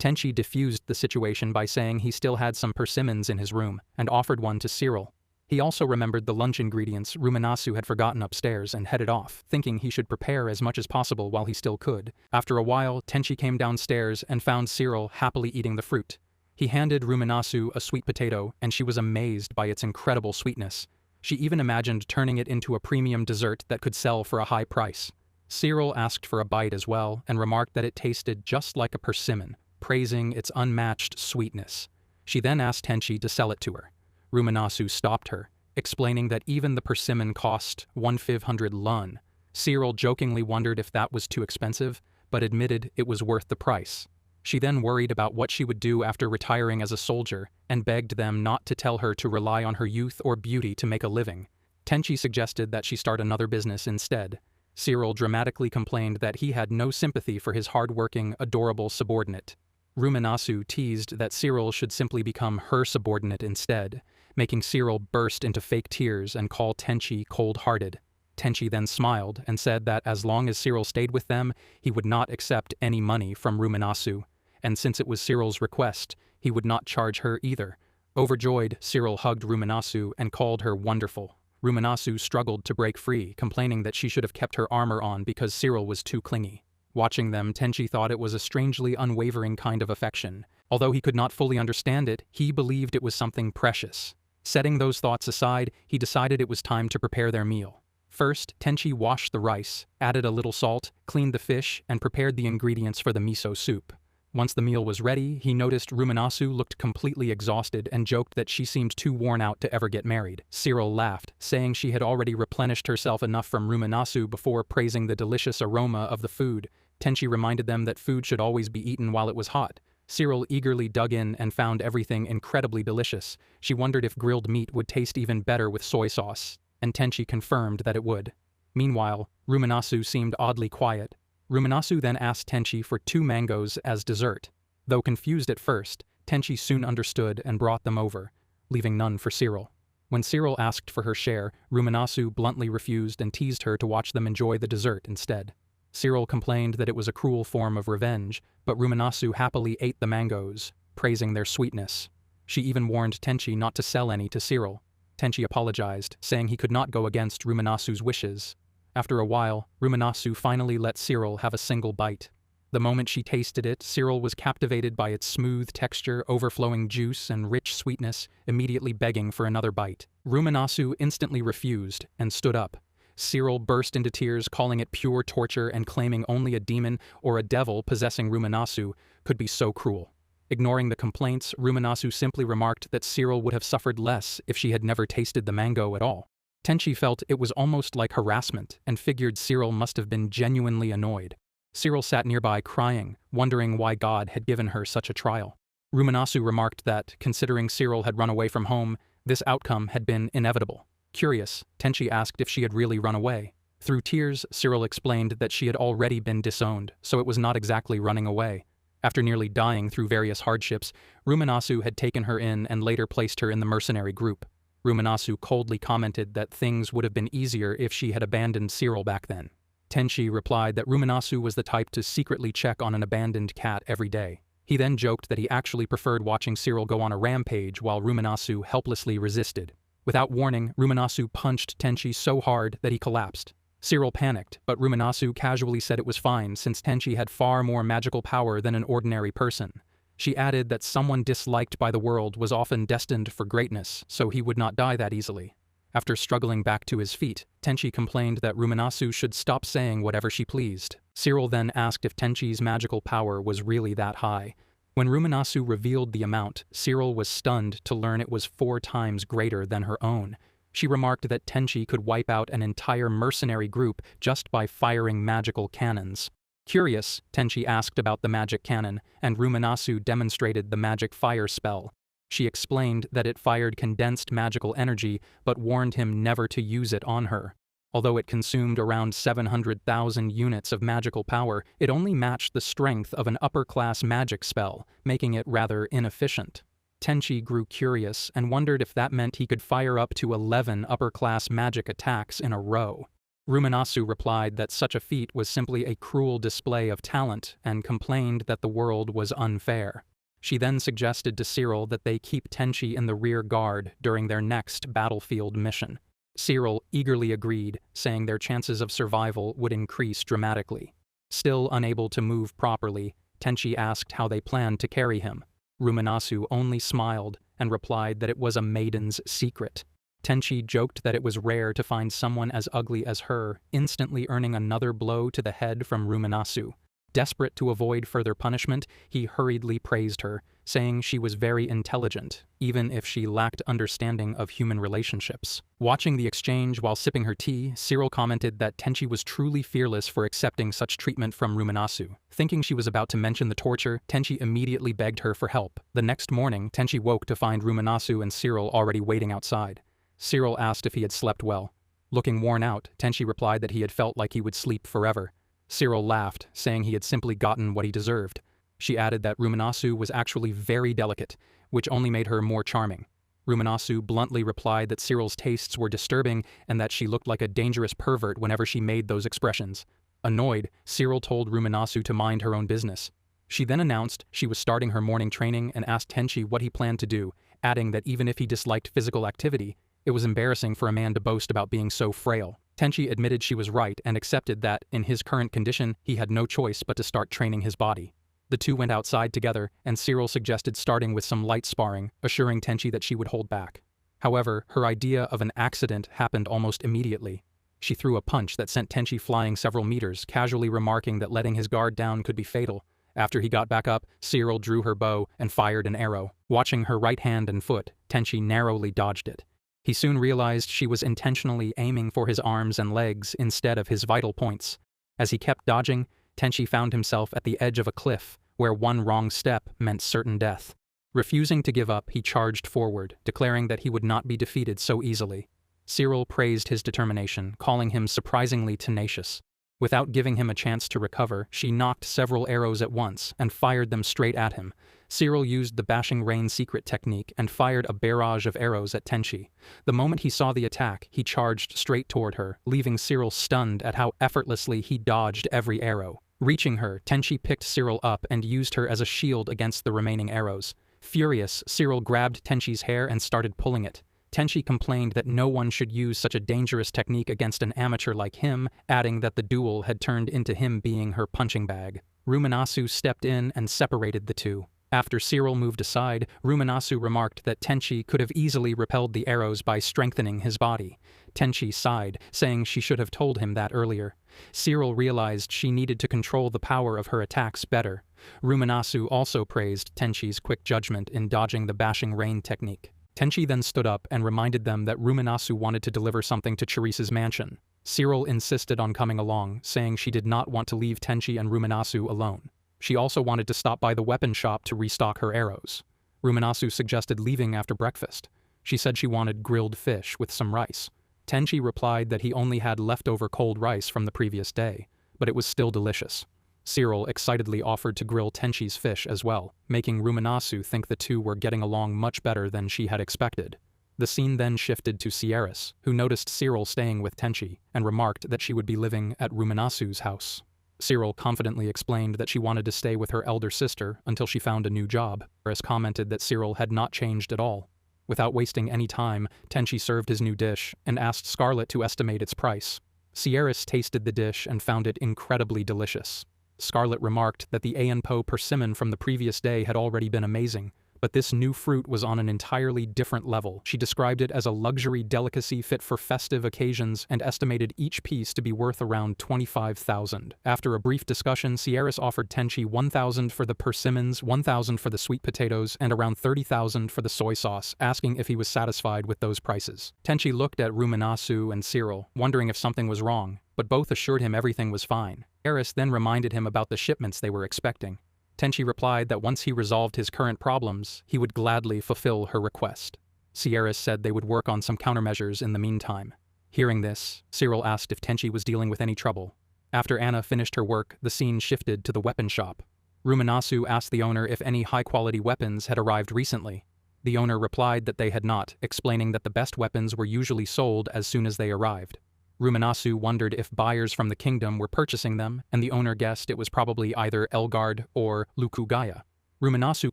Tenchi diffused the situation by saying he still had some persimmons in his room and offered one to Cyril. He also remembered the lunch ingredients Ruminasu had forgotten upstairs and headed off, thinking he should prepare as much as possible while he still could. After a while, Tenchi came downstairs and found Cyril happily eating the fruit. He handed Ruminasu a sweet potato, and she was amazed by its incredible sweetness. She even imagined turning it into a premium dessert that could sell for a high price. Cyril asked for a bite as well and remarked that it tasted just like a persimmon, praising its unmatched sweetness. She then asked Tenchi to sell it to her. Ruminasu stopped her, explaining that even the persimmon cost 1,500 lun. Cyril jokingly wondered if that was too expensive, but admitted it was worth the price. She then worried about what she would do after retiring as a soldier and begged them not to tell her to rely on her youth or beauty to make a living. Tenchi suggested that she start another business instead. Cyril dramatically complained that he had no sympathy for his hard-working, adorable subordinate. Ruminasu teased that Cyril should simply become her subordinate instead, making Cyril burst into fake tears and call Tenchi cold-hearted. Tenchi then smiled and said that as long as Cyril stayed with them, he would not accept any money from Ruminasu, and since it was Cyril's request, he would not charge her either. Overjoyed, Cyril hugged Ruminasu and called her wonderful. Ruminasu struggled to break free, complaining that she should have kept her armor on because Cyril was too clingy. Watching them, Tenchi thought it was a strangely unwavering kind of affection. Although he could not fully understand it, he believed it was something precious. Setting those thoughts aside, he decided it was time to prepare their meal. First, Tenchi washed the rice, added a little salt, cleaned the fish, and prepared the ingredients for the miso soup. Once the meal was ready, he noticed Ruminasu looked completely exhausted and joked that she seemed too worn out to ever get married. Cyril laughed, saying she had already replenished herself enough from Ruminasu before praising the delicious aroma of the food. Tenchi reminded them that food should always be eaten while it was hot. Cyril eagerly dug in and found everything incredibly delicious. She wondered if grilled meat would taste even better with soy sauce, and Tenchi confirmed that it would. Meanwhile, Ruminasu seemed oddly quiet. Ruminasu then asked Tenchi for 2 mangoes as dessert. Though confused at first, Tenchi soon understood and brought them over, leaving none for Cyril. When Cyril asked for her share, Ruminasu bluntly refused and teased her to watch them enjoy the dessert instead. Cyril complained that it was a cruel form of revenge, but Ruminasu happily ate the mangoes, praising their sweetness. She even warned Tenchi not to sell any to Cyril. Tenchi apologized, saying he could not go against Ruminasu's wishes. After a while, Ruminasu finally let Cyril have a single bite. The moment she tasted it, Cyril was captivated by its smooth texture, overflowing juice, and rich sweetness, immediately begging for another bite. Ruminasu instantly refused and stood up. Cyril burst into tears, calling it pure torture and claiming only a demon or a devil possessing Ruminasu could be so cruel. Ignoring the complaints, Ruminasu simply remarked that Cyril would have suffered less if she had never tasted the mango at all. Tenchi felt it was almost like harassment and figured Cyril must have been genuinely annoyed. Cyril sat nearby crying, wondering why God had given her such a trial. Ruminasu remarked that, considering Cyril had run away from home, this outcome had been inevitable. Curious, Tenchi asked if she had really run away. Through tears, Cyril explained that she had already been disowned, so it was not exactly running away. After nearly dying through various hardships, Ruminasu had taken her in and later placed her in the mercenary group. Ruminasu coldly commented that things would have been easier if she had abandoned Cyril back then. Tenchi replied that Ruminasu was the type to secretly check on an abandoned cat every day. He then joked that he actually preferred watching Cyril go on a rampage while Ruminasu helplessly resisted. Without warning, Ruminasu punched Tenchi so hard that he collapsed. Cyril panicked, but Ruminasu casually said it was fine since Tenchi had far more magical power than an ordinary person. She added that someone disliked by the world was often destined for greatness, so he would not die that easily. After struggling back to his feet, Tenchi complained that Ruminasu should stop saying whatever she pleased. Cyril then asked if Tenchi's magical power was really that high. When Ruminasu revealed the amount, Cyril was stunned to learn it was 4 times greater than her own. She remarked that Tenchi could wipe out an entire mercenary group just by firing magical cannons. Curious, Tenchi asked about the magic cannon, and Ruminasu demonstrated the magic fire spell. She explained that it fired condensed magical energy but warned him never to use it on her. Although it consumed around 700,000 units of magical power, it only matched the strength of an upper-class magic spell, making it rather inefficient. Tenchi grew curious and wondered if that meant he could fire up to 11 upper-class magic attacks in a row. Ruminasu replied that such a feat was simply a cruel display of talent and complained that the world was unfair. She then suggested to Cyril that they keep Tenchi in the rear guard during their next battlefield mission. Cyril eagerly agreed, saying their chances of survival would increase dramatically. Still unable to move properly, Tenchi asked how they planned to carry him. Ruminasu only smiled and replied that it was a maiden's secret. Tenchi joked that it was rare to find someone as ugly as her, instantly earning another blow to the head from Ruminasu. Desperate to avoid further punishment, he hurriedly praised her, saying she was very intelligent, even if she lacked understanding of human relationships. Watching the exchange while sipping her tea, Cyril commented that Tenchi was truly fearless for accepting such treatment from Ruminasu. Thinking she was about to mention the torture, Tenchi immediately begged her for help. The next morning, Tenchi woke to find Ruminasu and Cyril already waiting outside. Cyril asked if he had slept well. Looking worn out, Tenchi replied that he had felt like he would sleep forever. Cyril laughed, saying he had simply gotten what he deserved. She added that Ruminasu was actually very delicate, which only made her more charming. Ruminasu bluntly replied that Cyril's tastes were disturbing and that she looked like a dangerous pervert whenever she made those expressions. Annoyed, Cyril told Ruminasu to mind her own business. She then announced she was starting her morning training and asked Tenchi what he planned to do, adding that even if he disliked physical activity, it was embarrassing for a man to boast about being so frail. Tenchi admitted she was right and accepted that, in his current condition, he had no choice but to start training his body. The two went outside together, and Cyril suggested starting with some light sparring, assuring Tenchi that she would hold back. However, her idea of an accident happened almost immediately. She threw a punch that sent Tenchi flying several meters, casually remarking that letting his guard down could be fatal. After he got back up, Cyril drew her bow and fired an arrow. Watching her right hand and foot, Tenchi narrowly dodged it. He soon realized she was intentionally aiming for his arms and legs instead of his vital points. As he kept dodging, Tenchi found himself at the edge of a cliff, where one wrong step meant certain death. Refusing to give up, he charged forward, declaring that he would not be defeated so easily. Cyril praised his determination, calling him surprisingly tenacious. Without giving him a chance to recover, she knocked several arrows at once and fired them straight at him. Cyril used the bashing rain secret technique and fired a barrage of arrows at Tenchi. The moment he saw the attack, he charged straight toward her, leaving Cyril stunned at how effortlessly he dodged every arrow. Reaching her, Tenchi picked Cyril up and used her as a shield against the remaining arrows. Furious, Cyril grabbed Tenchi's hair and started pulling it. Tenchi complained that no one should use such a dangerous technique against an amateur like him, adding that the duel had turned into him being her punching bag. Ruminasu stepped in and separated the two. After Cyril moved aside, Ruminasu remarked that Tenchi could have easily repelled the arrows by strengthening his body. Tenchi sighed, saying she should have told him that earlier. Cyril realized she needed to control the power of her attacks better. Ruminasu also praised Tenchi's quick judgment in dodging the bashing rain technique. Tenchi then stood up and reminded them that Ruminasu wanted to deliver something to Cherise's mansion. Cyril insisted on coming along, saying she did not want to leave Tenchi and Ruminasu alone. She also wanted to stop by the weapon shop to restock her arrows. Ruminasu suggested leaving after breakfast. She said she wanted grilled fish with some rice. Tenchi replied that he only had leftover cold rice from the previous day, but it was still delicious. Cyril excitedly offered to grill Tenchi's fish as well, making Ruminasu think the two were getting along much better than she had expected. The scene then shifted to Sierras, who noticed Cyril staying with Tenchi and remarked that she would be living at Ruminasu's house. Cyril confidently explained that she wanted to stay with her elder sister until she found a new job. Sierras commented that Cyril had not changed at all. Without wasting any time, Tenchi served his new dish and asked Scarlet to estimate its price. Sierras tasted the dish and found it incredibly delicious. Scarlet remarked that the Anpo persimmon from the previous day had already been amazing, but this new fruit was on an entirely different level. She described it as a luxury delicacy fit for festive occasions and estimated each piece to be worth around 25,000. After a brief discussion, Sierras offered Tenchi 1,000 for the persimmons, 1,000 for the sweet potatoes, and around 30,000 for the soy sauce, asking if he was satisfied with those prices. Tenchi looked at Ruminasu and Cyril, wondering if something was wrong, but both assured him everything was fine. Sierras then reminded him about the shipments they were expecting. Tenchi replied that once he resolved his current problems, he would gladly fulfill her request. Sierras said they would work on some countermeasures in the meantime. Hearing this, Cyril asked if Tenchi was dealing with any trouble. After Anna finished her work, the scene shifted to the weapon shop. Ruminasu asked the owner if any high-quality weapons had arrived recently. The owner replied that they had not, explaining that the best weapons were usually sold as soon as they arrived. Ruminasu wondered if buyers from the kingdom were purchasing them, and the owner guessed it was probably either Elgard or Lukugaya. Ruminasu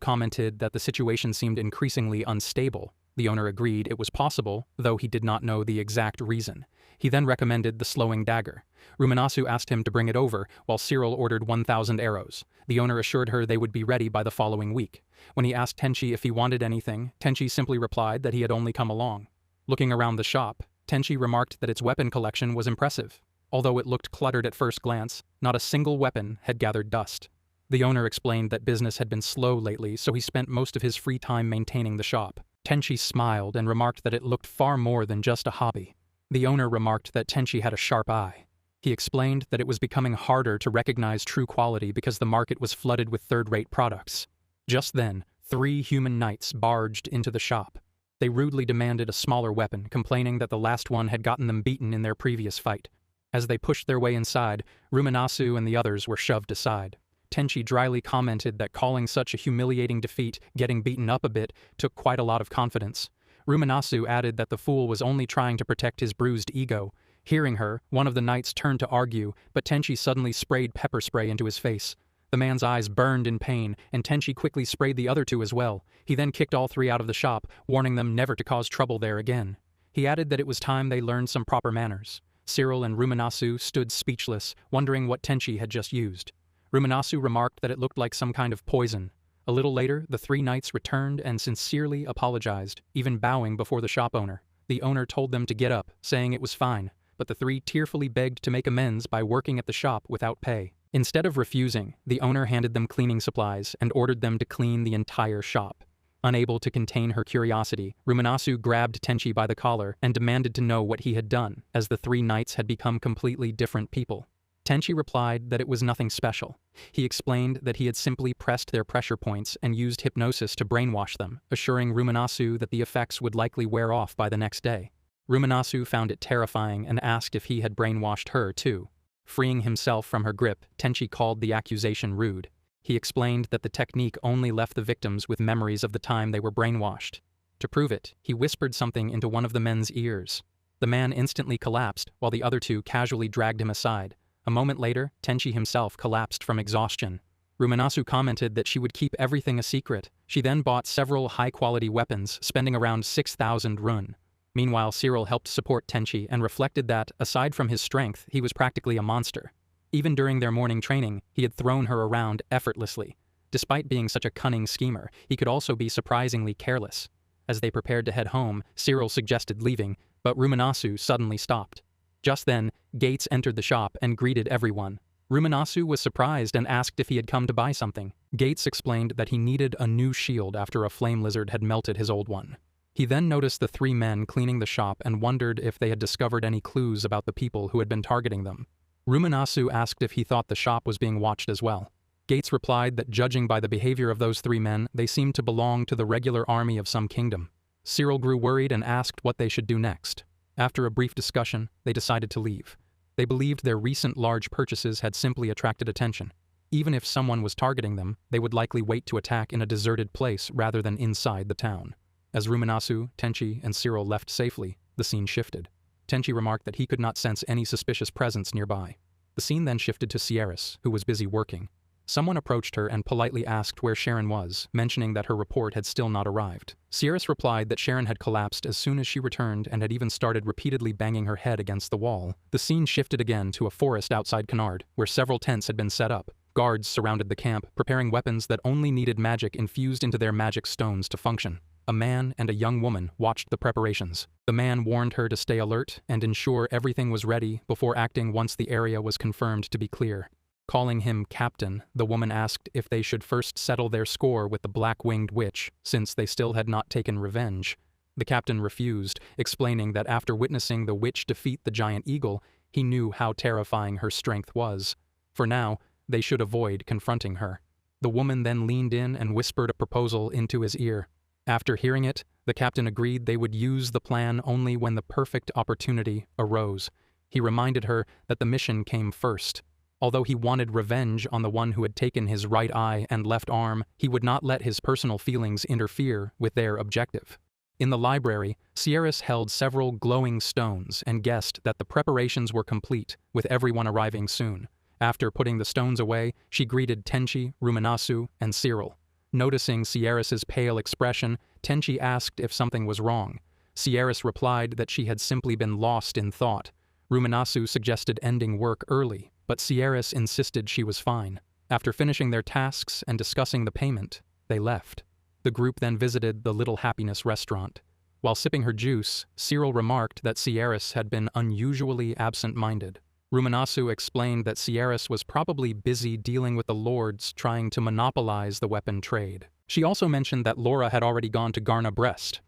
commented that the situation seemed increasingly unstable. The owner agreed it was possible, though he did not know the exact reason. He then recommended the slowing dagger. Ruminasu asked him to bring it over, while Cyril ordered 1,000 arrows. The owner assured her they would be ready by the following week. When he asked Tenchi if he wanted anything, Tenchi simply replied that he had only come along. Looking around the shop, Tenchi remarked that its weapon collection was impressive. Although it looked cluttered at first glance, not a single weapon had gathered dust. The owner explained that business had been slow lately, so he spent most of his free time maintaining the shop. Tenchi smiled and remarked that it looked far more than just a hobby. The owner remarked that Tenchi had a sharp eye. He explained that it was becoming harder to recognize true quality because the market was flooded with third-rate products. Just then, 3 human knights barged into the shop. They rudely demanded a smaller weapon, complaining that the last one had gotten them beaten in their previous fight. As they pushed their way inside, Ruminasu and the others were shoved aside. Tenchi dryly commented that calling such a humiliating defeat, getting beaten up a bit, took quite a lot of confidence. Ruminasu added that the fool was only trying to protect his bruised ego. Hearing her, one of the knights turned to argue, but Tenchi suddenly sprayed pepper spray into his face. The man's eyes burned in pain, and Tenchi quickly sprayed the other 2 as well. He then kicked all 3 out of the shop, warning them never to cause trouble there again. He added that it was time they learned some proper manners. Cyril and Ruminasu stood speechless, wondering what Tenchi had just used. Ruminasu remarked that it looked like some kind of poison. A little later, the 3 knights returned and sincerely apologized, even bowing before the shop owner. The owner told them to get up, saying it was fine, but the 3 tearfully begged to make amends by working at the shop without pay. Instead of refusing, the owner handed them cleaning supplies and ordered them to clean the entire shop. Unable to contain her curiosity, Ruminasu grabbed Tenchi by the collar and demanded to know what he had done, as the 3 knights had become completely different people. Tenchi replied that it was nothing special. He explained that he had simply pressed their pressure points and used hypnosis to brainwash them, assuring Ruminasu that the effects would likely wear off by the next day. Ruminasu found it terrifying and asked if he had brainwashed her too. Freeing himself from her grip, Tenchi called the accusation rude. He explained that the technique only left the victims with memories of the time they were brainwashed. To prove it, he whispered something into one of the men's ears. The man instantly collapsed, while the other 2 casually dragged him aside. A moment later, Tenchi himself collapsed from exhaustion. Ruminasu commented that she would keep everything a secret. She then bought several high-quality weapons, spending around 6,000 run. Meanwhile, Cyril helped support Tenchi and reflected that, aside from his strength, he was practically a monster. Even during their morning training, he had thrown her around effortlessly. Despite being such a cunning schemer, he could also be surprisingly careless. As they prepared to head home, Cyril suggested leaving, but Ruminasu suddenly stopped. Just then, Gates entered the shop and greeted everyone. Ruminasu was surprised and asked if he had come to buy something. Gates explained that he needed a new shield after a flame lizard had melted his old one. He then noticed the 3 men cleaning the shop and wondered if they had discovered any clues about the people who had been targeting them. Ruminasu asked if he thought the shop was being watched as well. Gates replied that judging by the behavior of those 3 men, they seemed to belong to the regular army of some kingdom. Cyril grew worried and asked what they should do next. After a brief discussion, they decided to leave. They believed their recent large purchases had simply attracted attention. Even if someone was targeting them, they would likely wait to attack in a deserted place rather than inside the town. As Ruminasu, Tenchi, and Cyril left safely, the scene shifted. Tenchi remarked that he could not sense any suspicious presence nearby. The scene then shifted to Sierras, who was busy working. Someone approached her and politely asked where Sharon was, mentioning that her report had still not arrived. Sierras replied that Sharon had collapsed as soon as she returned and had even started repeatedly banging her head against the wall. The scene shifted again to a forest outside Canard, where several tents had been set up. Guards surrounded the camp, preparing weapons that only needed magic infused into their magic stones to function. A man and a young woman watched the preparations. The man warned her to stay alert and ensure everything was ready before acting once the area was confirmed to be clear. Calling him captain, the woman asked if they should first settle their score with the black-winged witch, since they still had not taken revenge. The captain refused, explaining that after witnessing the witch defeat the giant eagle, he knew how terrifying her strength was. For now, they should avoid confronting her. The woman then leaned in and whispered a proposal into his ear. After hearing it, the captain agreed they would use the plan only when the perfect opportunity arose. He reminded her that the mission came first. Although he wanted revenge on the one who had taken his right eye and left arm, he would not let his personal feelings interfere with their objective. In the library, Sierras held several glowing stones and guessed that the preparations were complete, with everyone arriving soon. After putting the stones away, she greeted Tenchi, Ruminasu, and Cyril. Noticing Sierras's pale expression, Tenchi asked if something was wrong. Sierras replied that she had simply been lost in thought. Ruminasu suggested ending work early, but Sierras insisted she was fine. After finishing their tasks and discussing the payment, they left. The group then visited the Little Happiness restaurant. While sipping her juice, Cyril remarked that Sierras had been unusually absent-minded. Ruminasu explained that Sierras was probably busy dealing with the lords trying to monopolize the weapon trade. She also mentioned that Laura had already gone to Garna Brest.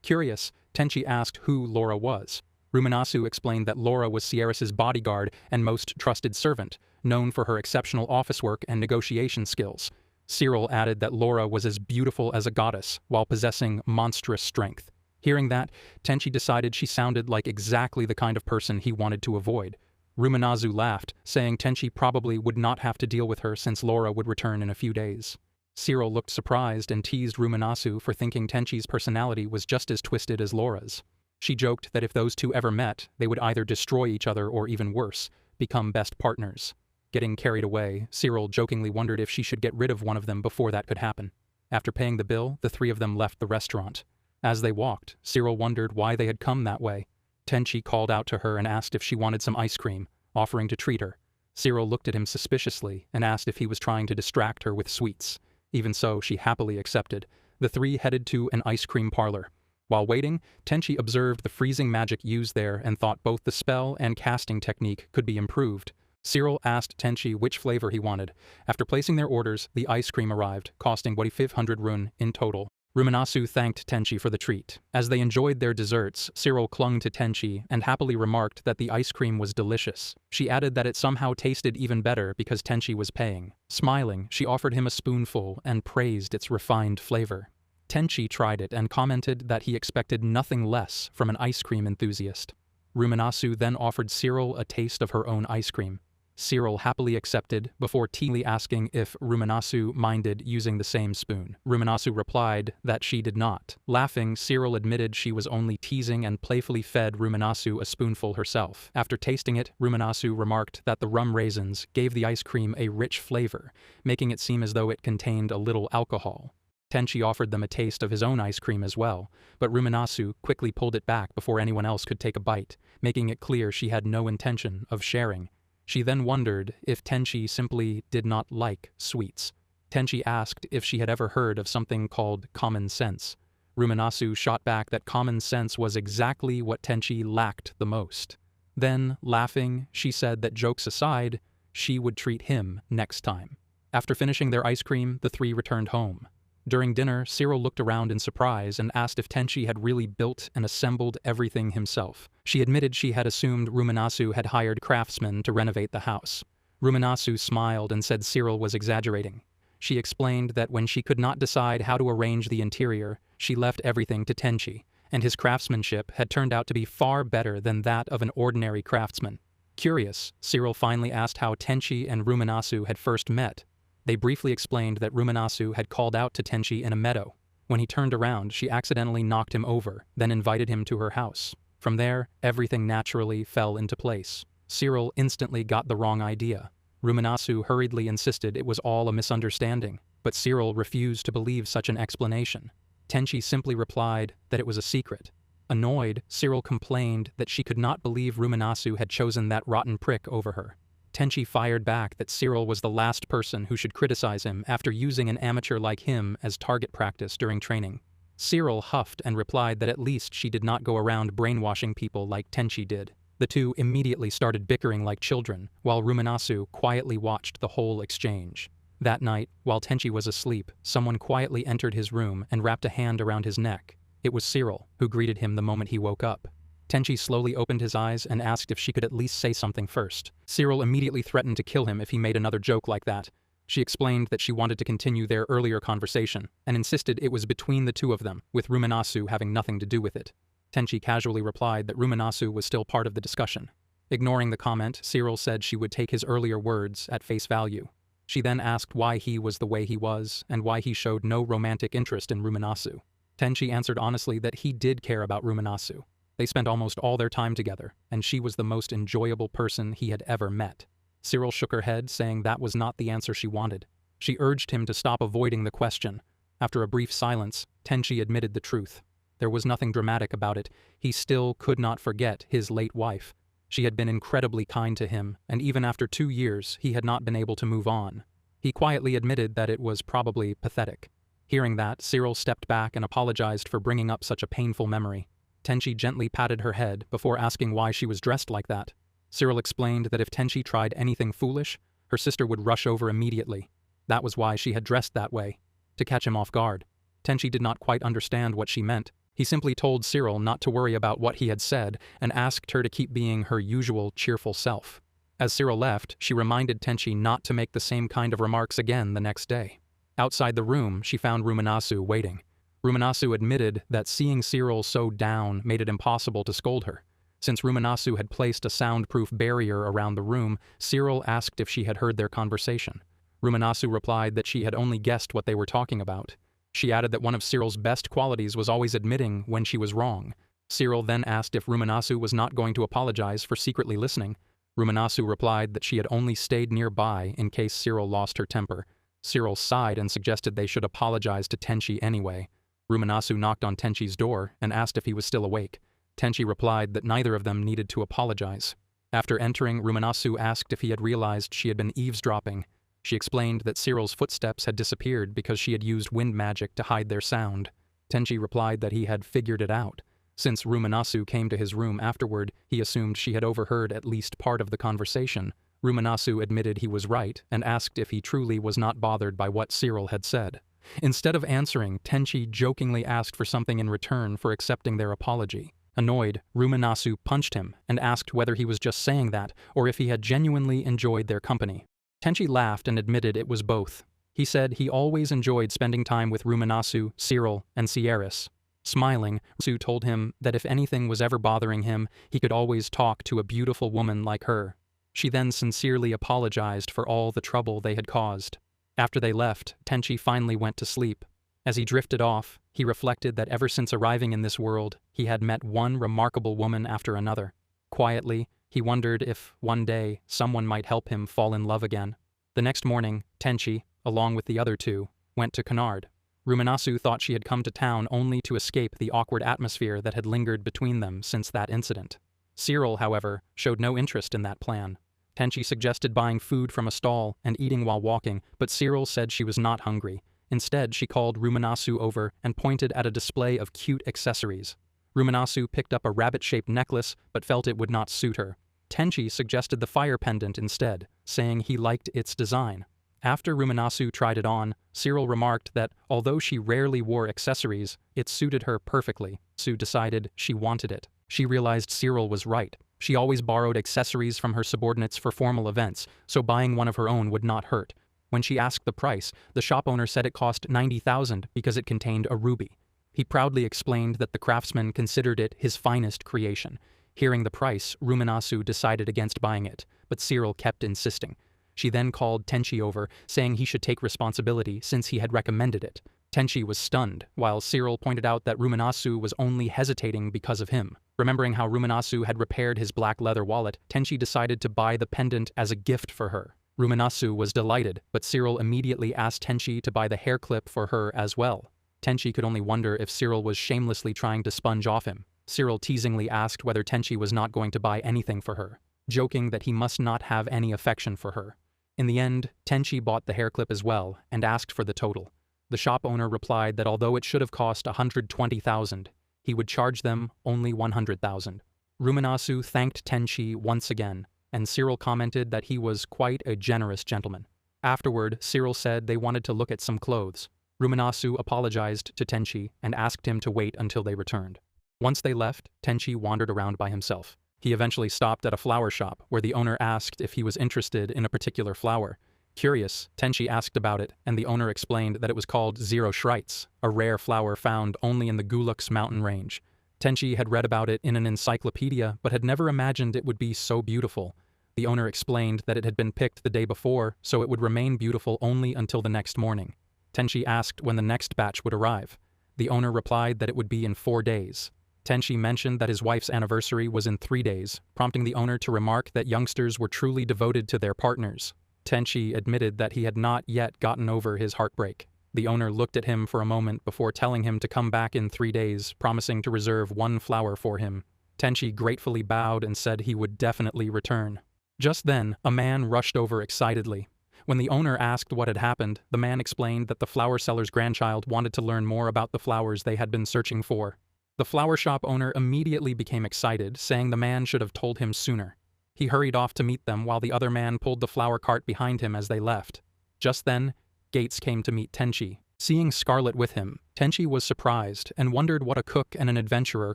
Curious, Tenchi asked who Laura was. Ruminasu explained that Laura was Sierras's bodyguard and most trusted servant, known for her exceptional office work and negotiation skills. Cyril added that Laura was as beautiful as a goddess, while possessing monstrous strength. Hearing that, Tenchi decided she sounded like exactly the kind of person he wanted to avoid. Ruminasu laughed, saying Tenchi probably would not have to deal with her since Laura would return in a few days. Cyril looked surprised and teased Ruminasu for thinking Tenchi's personality was just as twisted as Laura's. She joked that if those two ever met, they would either destroy each other or, even worse, become best partners. Getting carried away, Cyril jokingly wondered if she should get rid of one of them before that could happen. After paying the bill, the three of them left the restaurant. As they walked, Cyril wondered why they had come that way. Tenchi called out to her and asked if she wanted some ice cream, offering to treat her. Cyril looked at him suspiciously and asked if he was trying to distract her with sweets. Even so, she happily accepted. The three headed to an ice cream parlor. While waiting, Tenchi observed the freezing magic used there and thought both the spell and casting technique could be improved. Cyril asked Tenchi which flavor he wanted. After placing their orders, the ice cream arrived, costing 500 run in total. Ruminasu thanked Tenchi for the treat. As they enjoyed their desserts, Cyril clung to Tenchi and happily remarked that the ice cream was delicious. She added that it somehow tasted even better because Tenchi was paying. Smiling, she offered him a spoonful and praised its refined flavor. Tenchi tried it and commented that he expected nothing less from an ice cream enthusiast. Ruminasu then offered Cyril a taste of her own ice cream. Cyril happily accepted, before teasingly asking if Ruminasu minded using the same spoon. Ruminasu replied that she did not. Laughing, Cyril admitted she was only teasing and playfully fed Ruminasu a spoonful herself. After tasting it, Ruminasu remarked that the rum raisins gave the ice cream a rich flavor, making it seem as though it contained a little alcohol. Tenchi offered them a taste of his own ice cream as well, but Ruminasu quickly pulled it back before anyone else could take a bite, making it clear she had no intention of sharing. She then wondered if Tenchi simply did not like sweets. Tenchi asked if she had ever heard of something called common sense. Ruminasu shot back that common sense was exactly what Tenchi lacked the most. Then, laughing, she said that jokes aside, she would treat him next time. After finishing their ice cream, the three returned home. During dinner, Cyril looked around in surprise and asked if Tenchi had really built and assembled everything himself. She admitted she had assumed Ruminasu had hired craftsmen to renovate the house. Ruminasu smiled and said Cyril was exaggerating. She explained that when she could not decide how to arrange the interior, she left everything to Tenchi, and his craftsmanship had turned out to be far better than that of an ordinary craftsman. Curious, Cyril finally asked how Tenchi and Ruminasu had first met. They briefly explained that Ruminasu had called out to Tenchi in a meadow. When he turned around, she accidentally knocked him over, then invited him to her house. From there, everything naturally fell into place. Cyril instantly got the wrong idea. Ruminasu hurriedly insisted it was all a misunderstanding, but Cyril refused to believe such an explanation. Tenchi simply replied that it was a secret. Annoyed, Cyril complained that she could not believe Ruminasu had chosen that rotten prick over her. Tenchi fired back that Cyril was the last person who should criticize him after using an amateur like him as target practice during training. Cyril huffed and replied that at least she did not go around brainwashing people like Tenchi did. The two immediately started bickering like children, while Ruminasu quietly watched the whole exchange. That night, while Tenchi was asleep, someone quietly entered his room and wrapped a hand around his neck. It was Cyril, who greeted him the moment he woke up. Tenchi slowly opened his eyes and asked if she could at least say something first. Cyril immediately threatened to kill him if he made another joke like that. She explained that she wanted to continue their earlier conversation, and insisted it was between the two of them, with Ruminasu having nothing to do with it. Tenchi casually replied that Ruminasu was still part of the discussion. Ignoring the comment, Cyril said she would take his earlier words at face value. She then asked why he was the way he was, and why he showed no romantic interest in Ruminasu. Tenchi answered honestly that he did care about Ruminasu. They spent almost all their time together, and she was the most enjoyable person he had ever met. Cyril shook her head, saying that was not the answer she wanted. She urged him to stop avoiding the question. After a brief silence, Tenchi admitted the truth. There was nothing dramatic about it. He still could not forget his late wife. She had been incredibly kind to him, and even after 2 years, he had not been able to move on. He quietly admitted that it was probably pathetic. Hearing that, Cyril stepped back and apologized for bringing up such a painful memory. Tenchi gently patted her head before asking why she was dressed like that. Cyril explained that if Tenchi tried anything foolish, her sister would rush over immediately. That was why she had dressed that way, to catch him off guard. Tenchi did not quite understand what she meant. He simply told Cyril not to worry about what he had said and asked her to keep being her usual cheerful self. As Cyril left, she reminded Tenchi not to make the same kind of remarks again the next day. Outside the room, she found Ruminasu waiting. Ruminasu admitted that seeing Cyril so down made it impossible to scold her. Since Ruminasu had placed a soundproof barrier around the room, Cyril asked if she had heard their conversation. Ruminasu replied that she had only guessed what they were talking about. She added that one of Cyril's best qualities was always admitting when she was wrong. Cyril then asked if Ruminasu was not going to apologize for secretly listening. Ruminasu replied that she had only stayed nearby in case Cyril lost her temper. Cyril sighed and suggested they should apologize to Tenchi anyway. Ruminasu knocked on Tenchi's door and asked if he was still awake. Tenchi replied that neither of them needed to apologize. After entering, Ruminasu asked if he had realized she had been eavesdropping. She explained that Cyril's footsteps had disappeared because she had used wind magic to hide their sound. Tenchi replied that he had figured it out. Since Ruminasu came to his room afterward, he assumed she had overheard at least part of the conversation. Ruminasu admitted he was right and asked if he truly was not bothered by what Cyril had said. Instead of answering, Tenchi jokingly asked for something in return for accepting their apology. Annoyed, Ruminasu punched him and asked whether he was just saying that or if he had genuinely enjoyed their company. Tenchi laughed and admitted it was both. He said he always enjoyed spending time with Ruminasu, Cyril, and Sierras. Smiling, Ruminasu told him that if anything was ever bothering him, he could always talk to a beautiful woman like her. She then sincerely apologized for all the trouble they had caused. After they left, Tenchi finally went to sleep. As he drifted off, he reflected that ever since arriving in this world, he had met one remarkable woman after another. Quietly, he wondered if, one day, someone might help him fall in love again. The next morning, Tenchi, along with the other two, went to Canard. Ruminasu thought she had come to town only to escape the awkward atmosphere that had lingered between them since that incident. Cyril, however, showed no interest in that plan. Tenchi suggested buying food from a stall and eating while walking, but Cyril said she was not hungry. Instead, she called Ruminasu over and pointed at a display of cute accessories. Ruminasu picked up a rabbit-shaped necklace, but felt it would not suit her. Tenchi suggested the fire pendant instead, saying he liked its design. After Ruminasu tried it on, Cyril remarked that although she rarely wore accessories, it suited her perfectly. Sue decided she wanted it. She realized Cyril was right. She always borrowed accessories from her subordinates for formal events, so buying one of her own would not hurt. When she asked the price, the shop owner said it cost 90,000 because it contained a ruby. He proudly explained that the craftsman considered it his finest creation. Hearing the price, Ruminasu decided against buying it, but Cyril kept insisting. She then called Tenchi over, saying he should take responsibility since he had recommended it. Tenchi was stunned, while Cyril pointed out that Ruminasu was only hesitating because of him. Remembering how Ruminasu had repaired his black leather wallet, Tenchi decided to buy the pendant as a gift for her. Ruminasu was delighted, but Cyril immediately asked Tenchi to buy the hair clip for her as well. Tenchi could only wonder if Cyril was shamelessly trying to sponge off him. Cyril teasingly asked whether Tenchi was not going to buy anything for her, joking that he must not have any affection for her. In the end, Tenchi bought the hair clip as well and asked for the total. The shop owner replied that although it should have cost 120,000, he would charge them only 100,000. Ruminasu thanked Tenchi once again, and Cyril commented that he was quite a generous gentleman. Afterward, Cyril said they wanted to look at some clothes. Ruminasu apologized to Tenchi and asked him to wait until they returned. Once they left, Tenchi wandered around by himself. He eventually stopped at a flower shop where the owner asked if he was interested in a particular flower. Curious, Tenchi asked about it, and the owner explained that it was called Zero Shrites, a rare flower found only in the Gulux mountain range. Tenchi had read about it in an encyclopedia but had never imagined it would be so beautiful. The owner explained that it had been picked the day before, so it would remain beautiful only until the next morning. Tenchi asked when the next batch would arrive. The owner replied that it would be in 4 days. Tenchi mentioned that his wife's anniversary was in 3 days, prompting the owner to remark that youngsters were truly devoted to their partners. Tenchi admitted that he had not yet gotten over his heartbreak. The owner looked at him for a moment before telling him to come back in 3 days, promising to reserve 1 flower for him. Tenchi gratefully bowed and said he would definitely return. Just then, a man rushed over excitedly. When the owner asked what had happened, the man explained that the flower seller's grandchild wanted to learn more about the flowers they had been searching for. The flower shop owner immediately became excited, saying the man should have told him sooner. He hurried off to meet them while the other man pulled the flower cart behind him as they left. Just then, Gates came to meet Tenchi. Seeing Scarlet with him, Tenchi was surprised and wondered what a cook and an adventurer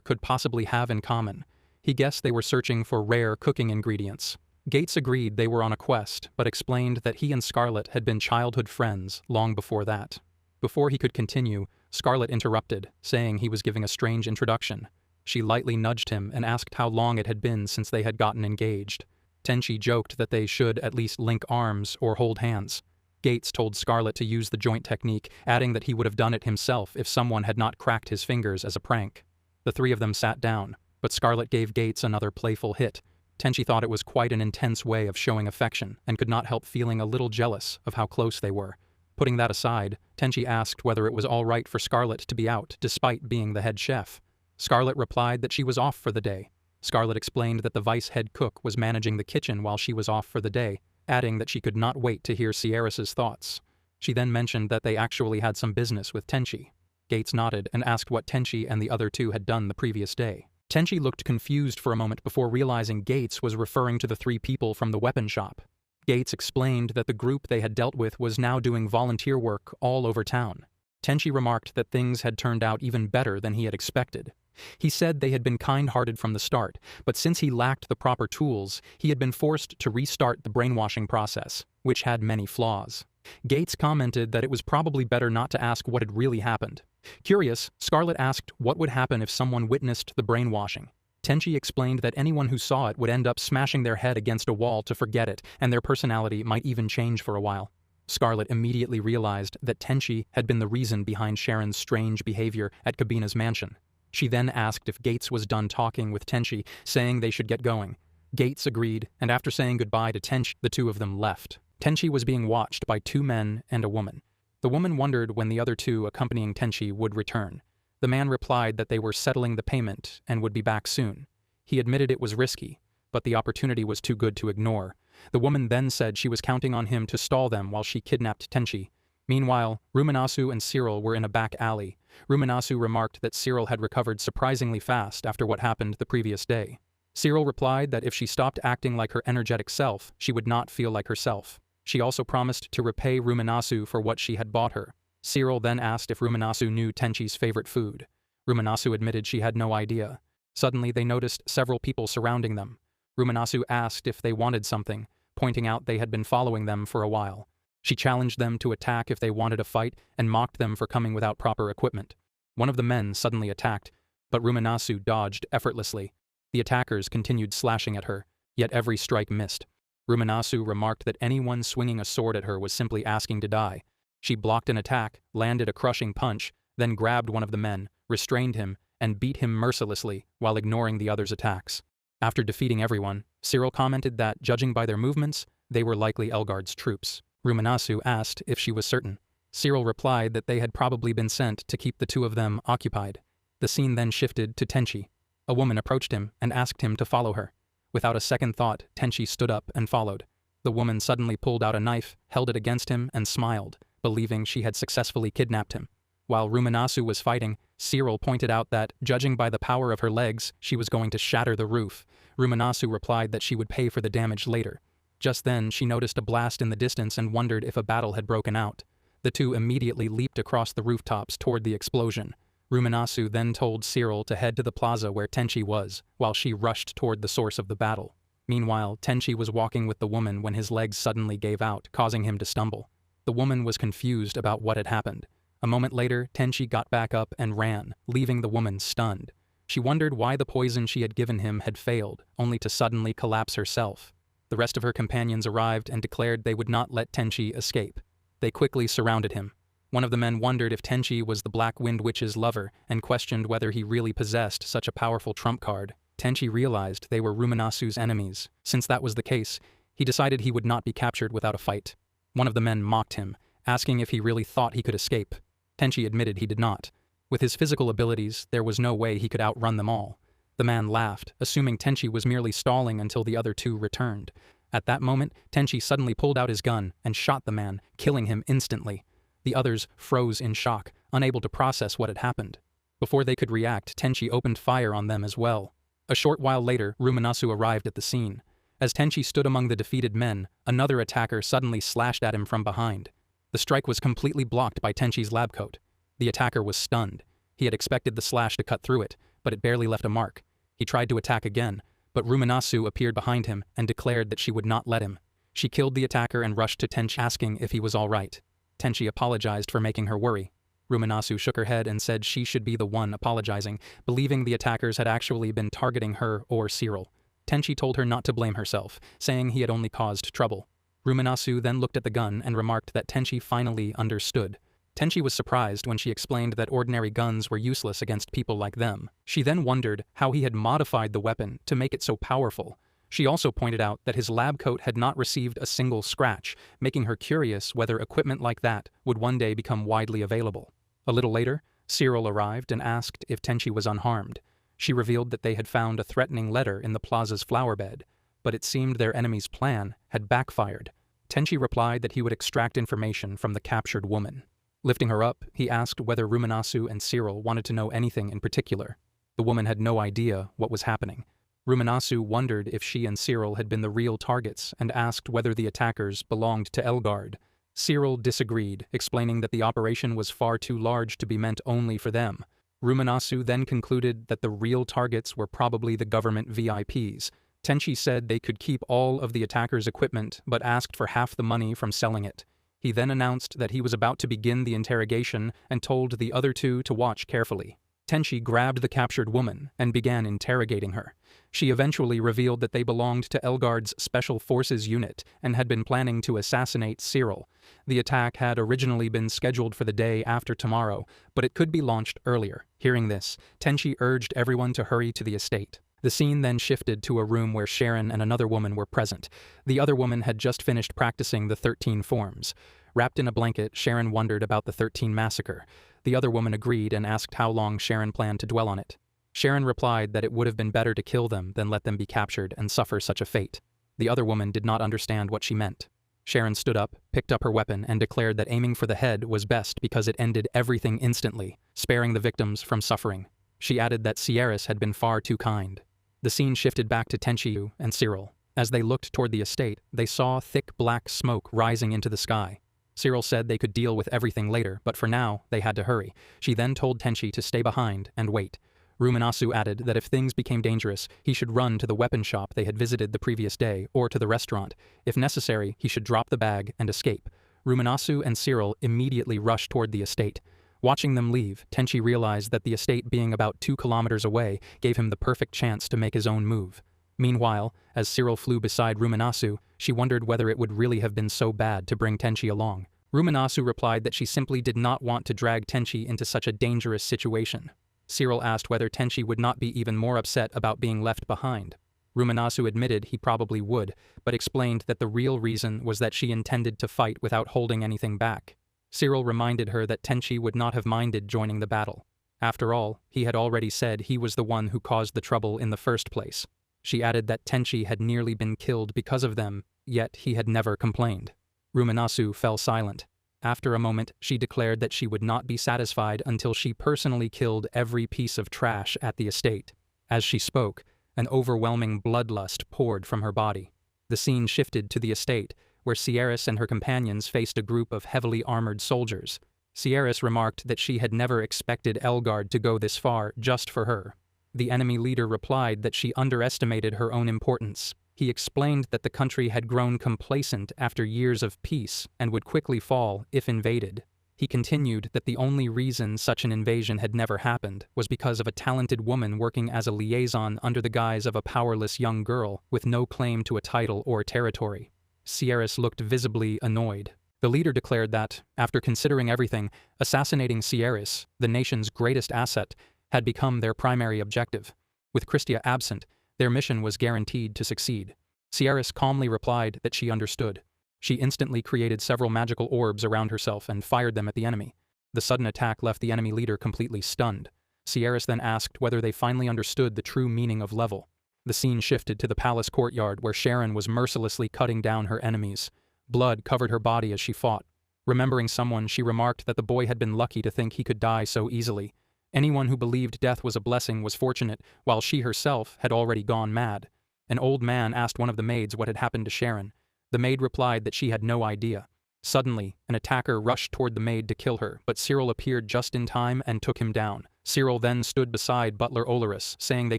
could possibly have in common. He guessed they were searching for rare cooking ingredients. Gates agreed they were on a quest, but explained that he and Scarlet had been childhood friends long before that. Before he could continue, Scarlet interrupted, saying he was giving a strange introduction. She lightly nudged him and asked how long it had been since they had gotten engaged. Tenchi joked that they should at least link arms or hold hands. Gates told Scarlet to use the joint technique, adding that he would have done it himself if someone had not cracked his fingers as a prank. The 3 of them sat down, but Scarlet gave Gates another playful hit. Tenchi thought it was quite an intense way of showing affection and could not help feeling a little jealous of how close they were. Putting that aside, Tenchi asked whether it was all right for Scarlet to be out despite being the head chef. Scarlet replied that she was off for the day. Scarlet explained that the vice head cook was managing the kitchen while she was off for the day, adding that she could not wait to hear Sierras's thoughts. She then mentioned that they actually had some business with Tenchi. Gates nodded and asked what Tenchi and the other 2 had done the previous day. Tenchi looked confused for a moment before realizing Gates was referring to the 3 people from the weapon shop. Gates explained that the group they had dealt with was now doing volunteer work all over town. Tenchi remarked that things had turned out even better than he had expected. He said they had been kind-hearted from the start, but since he lacked the proper tools, he had been forced to restart the brainwashing process, which had many flaws. Gates commented that it was probably better not to ask what had really happened. Curious, Scarlet asked what would happen if someone witnessed the brainwashing. Tenchi explained that anyone who saw it would end up smashing their head against a wall to forget it, and their personality might even change for a while. Scarlet immediately realized that Tenchi had been the reason behind Sharon's strange behavior at Kabina's mansion. She then asked if Gates was done talking with Tenchi, saying they should get going. Gates agreed, and after saying goodbye to Tenchi, the 2 of them left. Tenchi was being watched by 2 men and a woman. The woman wondered when the other 2 accompanying Tenchi would return. The man replied that they were settling the payment and would be back soon. He admitted it was risky, but the opportunity was too good to ignore. The woman then said she was counting on him to stall them while she kidnapped Tenchi. Meanwhile, Ruminasu and Cyril were in a back alley. Ruminasu remarked that Cyril had recovered surprisingly fast after what happened the previous day. Cyril replied that if she stopped acting like her energetic self, she would not feel like herself. She also promised to repay Ruminasu for what she had bought her. Cyril then asked if Ruminasu knew Tenchi's favorite food. Ruminasu admitted she had no idea. Suddenly they noticed several people surrounding them. Ruminasu asked if they wanted something, pointing out they had been following them for a while. She challenged them to attack if they wanted a fight and mocked them for coming without proper equipment. One of the men suddenly attacked, but Ruminasu dodged effortlessly. The attackers continued slashing at her, yet every strike missed. Ruminasu remarked that anyone swinging a sword at her was simply asking to die. She blocked an attack, landed a crushing punch, then grabbed one of the men, restrained him, and beat him mercilessly while ignoring the others' attacks. After defeating everyone, Cyril commented that, judging by their movements, they were likely Elgard's troops. Ruminasu asked if she was certain. Cyril replied that they had probably been sent to keep the two of them occupied. The scene then shifted to Tenchi. A woman approached him and asked him to follow her. Without a second thought, Tenchi stood up and followed. The woman suddenly pulled out a knife, held it against him, and smiled, believing she had successfully kidnapped him. While Ruminasu was fighting, Cyril pointed out that, judging by the power of her legs, she was going to shatter the roof. Ruminasu replied that she would pay for the damage later. Just then, she noticed a blast in the distance and wondered if a battle had broken out. The two immediately leaped across the rooftops toward the explosion. Ruminasu then told Cyril to head to the plaza where Tenchi was, while she rushed toward the source of the battle. Meanwhile, Tenchi was walking with the woman when his legs suddenly gave out, causing him to stumble. The woman was confused about what had happened. A moment later, Tenchi got back up and ran, leaving the woman stunned. She wondered why the poison she had given him had failed, only to suddenly collapse herself. The rest of her companions arrived and declared they would not let Tenchi escape. They quickly surrounded him. One of the men wondered if Tenchi was the Black Wind Witch's lover and questioned whether he really possessed such a powerful trump card. Tenchi realized they were Ruminasu's enemies. Since that was the case, he decided he would not be captured without a fight. One of the men mocked him, asking if he really thought he could escape. Tenchi admitted he did not. With his physical abilities, there was no way he could outrun them all. The man laughed, assuming Tenchi was merely stalling until the other two returned. At that moment, Tenchi suddenly pulled out his gun and shot the man, killing him instantly. The others froze in shock, unable to process what had happened. Before they could react, Tenchi opened fire on them as well. A short while later, Ruminasu arrived at the scene. As Tenchi stood among the defeated men, another attacker suddenly slashed at him from behind. The strike was completely blocked by Tenchi's lab coat. The attacker was stunned. He had expected the slash to cut through it, but it barely left a mark. He tried to attack again, but Ruminasu appeared behind him and declared that she would not let him. She killed the attacker and rushed to Tenchi, asking if he was all right. Tenchi apologized for making her worry. Ruminasu shook her head and said she should be the one apologizing, believing the attackers had actually been targeting her or Cyril. Tenchi told her not to blame herself, saying he had only caused trouble. Ruminasu then looked at the gun and remarked that Tenchi finally understood. Tenchi was surprised when she explained that ordinary guns were useless against people like them. She then wondered how he had modified the weapon to make it so powerful. She also pointed out that his lab coat had not received a single scratch, making her curious whether equipment like that would one day become widely available. A little later, Cyril arrived and asked if Tenchi was unharmed. She revealed that they had found a threatening letter in the plaza's flower bed, but it seemed their enemy's plan had backfired. Tenchi replied that he would extract information from the captured woman. Lifting her up, he asked whether Ruminasu and Cyril wanted to know anything in particular. The woman had no idea what was happening. Ruminasu wondered if she and Cyril had been the real targets and asked whether the attackers belonged to Elgard. Cyril disagreed, explaining that the operation was far too large to be meant only for them. Ruminasu then concluded that the real targets were probably the government VIPs. Tenchi said they could keep all of the attackers' equipment but asked for half the money from selling it. He then announced that he was about to begin the interrogation and told the other two to watch carefully. Tenchi grabbed the captured woman and began interrogating her. She eventually revealed that they belonged to Elgard's Special Forces unit and had been planning to assassinate Cyril. The attack had originally been scheduled for the day after tomorrow, but it could be launched earlier. Hearing this, Tenchi urged everyone to hurry to the estate. The scene then shifted to a room where Sharon and another woman were present. The other woman had just finished practicing the 13 forms. Wrapped in a blanket, Sharon wondered about the 13 massacre. The other woman agreed and asked how long Sharon planned to dwell on it. Sharon replied that it would have been better to kill them than let them be captured and suffer such a fate. The other woman did not understand what she meant. Sharon stood up, picked up her weapon, and declared that aiming for the head was best because it ended everything instantly, sparing the victims from suffering. She added that Sierras had been far too kind. The scene shifted back to Tenchi and Cyril. As they looked toward the estate, they saw thick black smoke rising into the sky. Cyril said they could deal with everything later, but for now, they had to hurry. She then told Tenchi to stay behind and wait. Ruminasu added that if things became dangerous, he should run to the weapon shop they had visited the previous day or to the restaurant. If necessary, he should drop the bag and escape. Ruminasu and Cyril immediately rushed toward the estate. Watching them leave, Tenchi realized that the estate being about 2 kilometers away gave him the perfect chance to make his own move. Meanwhile, as Cyril flew beside Ruminasu, she wondered whether it would really have been so bad to bring Tenchi along. Ruminasu replied that she simply did not want to drag Tenchi into such a dangerous situation. Cyril asked whether Tenchi would not be even more upset about being left behind. Ruminasu admitted he probably would, but explained that the real reason was that she intended to fight without holding anything back. Cyril reminded her that Tenchi would not have minded joining the battle. After all, he had already said he was the one who caused the trouble in the first place. She added that Tenchi had nearly been killed because of them, yet he had never complained. Ruminasu fell silent. After a moment, she declared that she would not be satisfied until she personally killed every piece of trash at the estate. As she spoke, an overwhelming bloodlust poured from her body. The scene shifted to the estate, where Sierras and her companions faced a group of heavily armored soldiers. Sierras remarked that she had never expected Elgard to go this far just for her. The enemy leader replied that she underestimated her own importance. He explained that the country had grown complacent after years of peace and would quickly fall if invaded. He continued that the only reason such an invasion had never happened was because of a talented woman working as a liaison under the guise of a powerless young girl with no claim to a title or territory. Sierras looked visibly annoyed. The leader declared that, after considering everything, assassinating Sierras, the nation's greatest asset, had become their primary objective. With Christia absent, their mission was guaranteed to succeed. Sierras calmly replied that she understood. She instantly created several magical orbs around herself and fired them at the enemy. The sudden attack left the enemy leader completely stunned. Sierras then asked whether they finally understood the true meaning of level. The scene shifted to the palace courtyard where Sharon was mercilessly cutting down her enemies. Blood covered her body as she fought. Remembering someone, she remarked that the boy had been lucky to think he could die so easily. Anyone who believed death was a blessing was fortunate, while she herself had already gone mad. An old man asked one of the maids what had happened to Sharon. The maid replied that she had no idea. Suddenly, an attacker rushed toward the maid to kill her, but Cyril appeared just in time and took him down. Cyril then stood beside Butler Olorus, saying they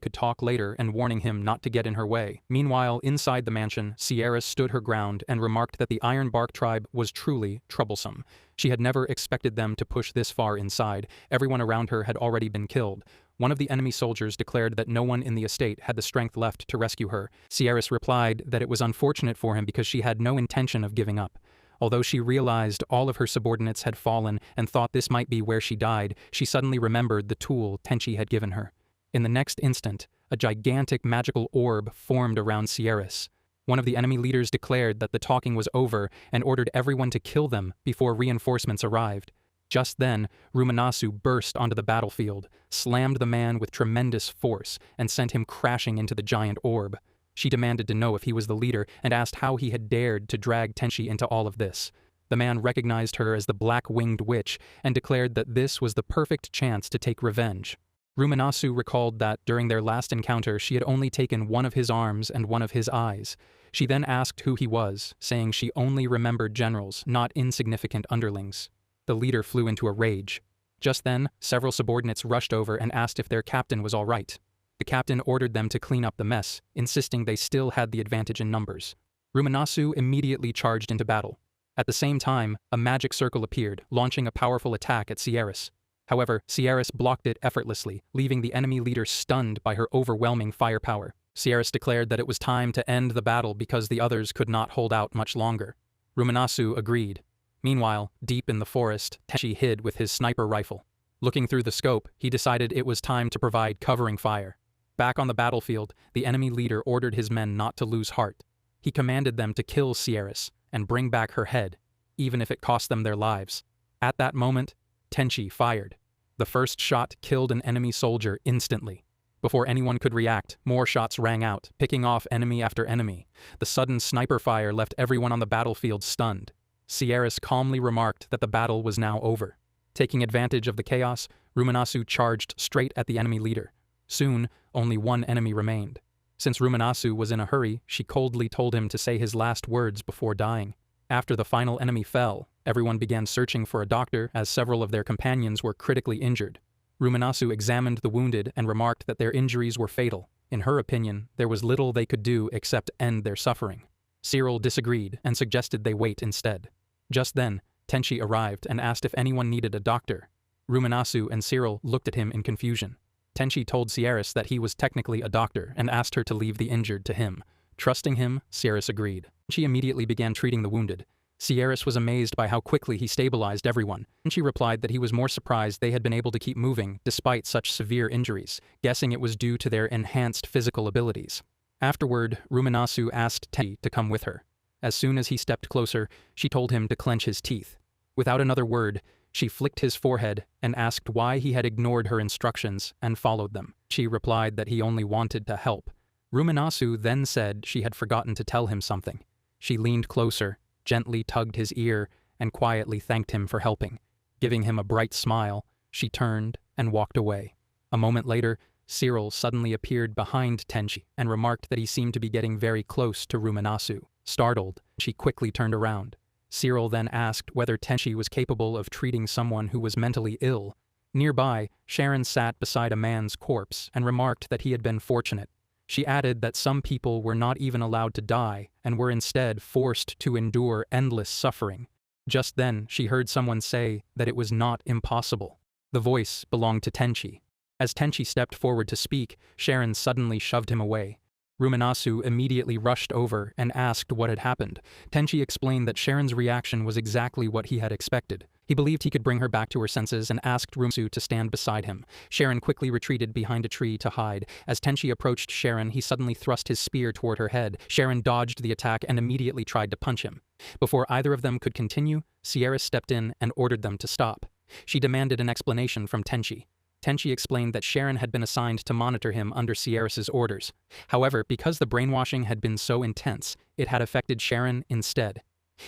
could talk later and warning him not to get in her way. Meanwhile, inside the mansion, Sierra stood her ground and remarked that the Ironbark tribe was truly troublesome. She had never expected them to push this far inside. Everyone around her had already been killed. One of the enemy soldiers declared that no one in the estate had the strength left to rescue her. Sierras replied that it was unfortunate for him because she had no intention of giving up. Although she realized all of her subordinates had fallen and thought this might be where she died, she suddenly remembered the tool Tenchi had given her. In the next instant, a gigantic magical orb formed around Sierras. One of the enemy leaders declared that the talking was over and ordered everyone to kill them before reinforcements arrived. Just then, Ruminasu burst onto the battlefield, slammed the man with tremendous force, and sent him crashing into the giant orb. She demanded to know if he was the leader and asked how he had dared to drag Tenchi into all of this. The man recognized her as the Black-Winged Witch and declared that this was the perfect chance to take revenge. Ruminasu recalled that during their last encounter she had only taken one of his arms and one of his eyes. She then asked who he was, saying she only remembered generals, not insignificant underlings. The leader flew into a rage. Just then, several subordinates rushed over and asked if their captain was all right. The captain ordered them to clean up the mess, insisting they still had the advantage in numbers. Ruminasu immediately charged into battle. At the same time, a magic circle appeared, launching a powerful attack at Sierras. However, Sierras blocked it effortlessly, leaving the enemy leader stunned by her overwhelming firepower. Sierras declared that it was time to end the battle because the others could not hold out much longer. Ruminasu agreed. Meanwhile, deep in the forest, Tenchi hid with his sniper rifle. Looking through the scope, he decided it was time to provide covering fire. Back on the battlefield, the enemy leader ordered his men not to lose heart. He commanded them to kill Sierras and bring back her head, even if it cost them their lives. At that moment, Tenchi fired. The first shot killed an enemy soldier instantly. Before anyone could react, more shots rang out, picking off enemy after enemy. The sudden sniper fire left everyone on the battlefield stunned. Sierras calmly remarked that the battle was now over. Taking advantage of the chaos, Ruminasu charged straight at the enemy leader. Soon, only one enemy remained. Since Ruminasu was in a hurry, she coldly told him to say his last words before dying. After the final enemy fell, everyone began searching for a doctor as several of their companions were critically injured. Ruminasu examined the wounded and remarked that their injuries were fatal. In her opinion, there was little they could do except end their suffering. Cyril disagreed and suggested they wait instead. Just then, Tenchi arrived and asked if anyone needed a doctor. Ruminasu and Cyril looked at him in confusion. Tenchi told Sierras that he was technically a doctor and asked her to leave the injured to him. Trusting him, Sierras agreed. She immediately began treating the wounded. Sierras was amazed by how quickly he stabilized everyone. Tenchi replied that he was more surprised they had been able to keep moving despite such severe injuries, guessing it was due to their enhanced physical abilities. Afterward, Ruminasu asked Tenchi to come with her. As soon as he stepped closer, she told him to clench his teeth. Without another word, she flicked his forehead and asked why he had ignored her instructions and followed them. She replied that he only wanted to help. Ruminasu then said she had forgotten to tell him something. She leaned closer, gently tugged his ear, and quietly thanked him for helping. Giving him a bright smile, she turned and walked away. A moment later, Cyril suddenly appeared behind Tenchi and remarked that he seemed to be getting very close to Ruminasu. Startled, she quickly turned around. Cyril then asked whether Tenchi was capable of treating someone who was mentally ill. Nearby, Sharon sat beside a man's corpse and remarked that he had been fortunate. She added that some people were not even allowed to die and were instead forced to endure endless suffering. Just then, she heard someone say that it was not impossible. The voice belonged to Tenchi. As Tenchi stepped forward to speak, Sharon suddenly shoved him away. Ruminasu immediately rushed over and asked what had happened. Tenchi explained that Sharon's reaction was exactly what he had expected. He believed he could bring her back to her senses and asked Ruminasu to stand beside him. Sharon quickly retreated behind a tree to hide. As Tenchi approached Sharon, he suddenly thrust his spear toward her head. Sharon dodged the attack and immediately tried to punch him. Before either of them could continue, Sierra stepped in and ordered them to stop. She demanded an explanation from Tenchi. Tenchi explained that Sharon had been assigned to monitor him under Sierras' orders. However, because the brainwashing had been so intense, it had affected Sharon instead.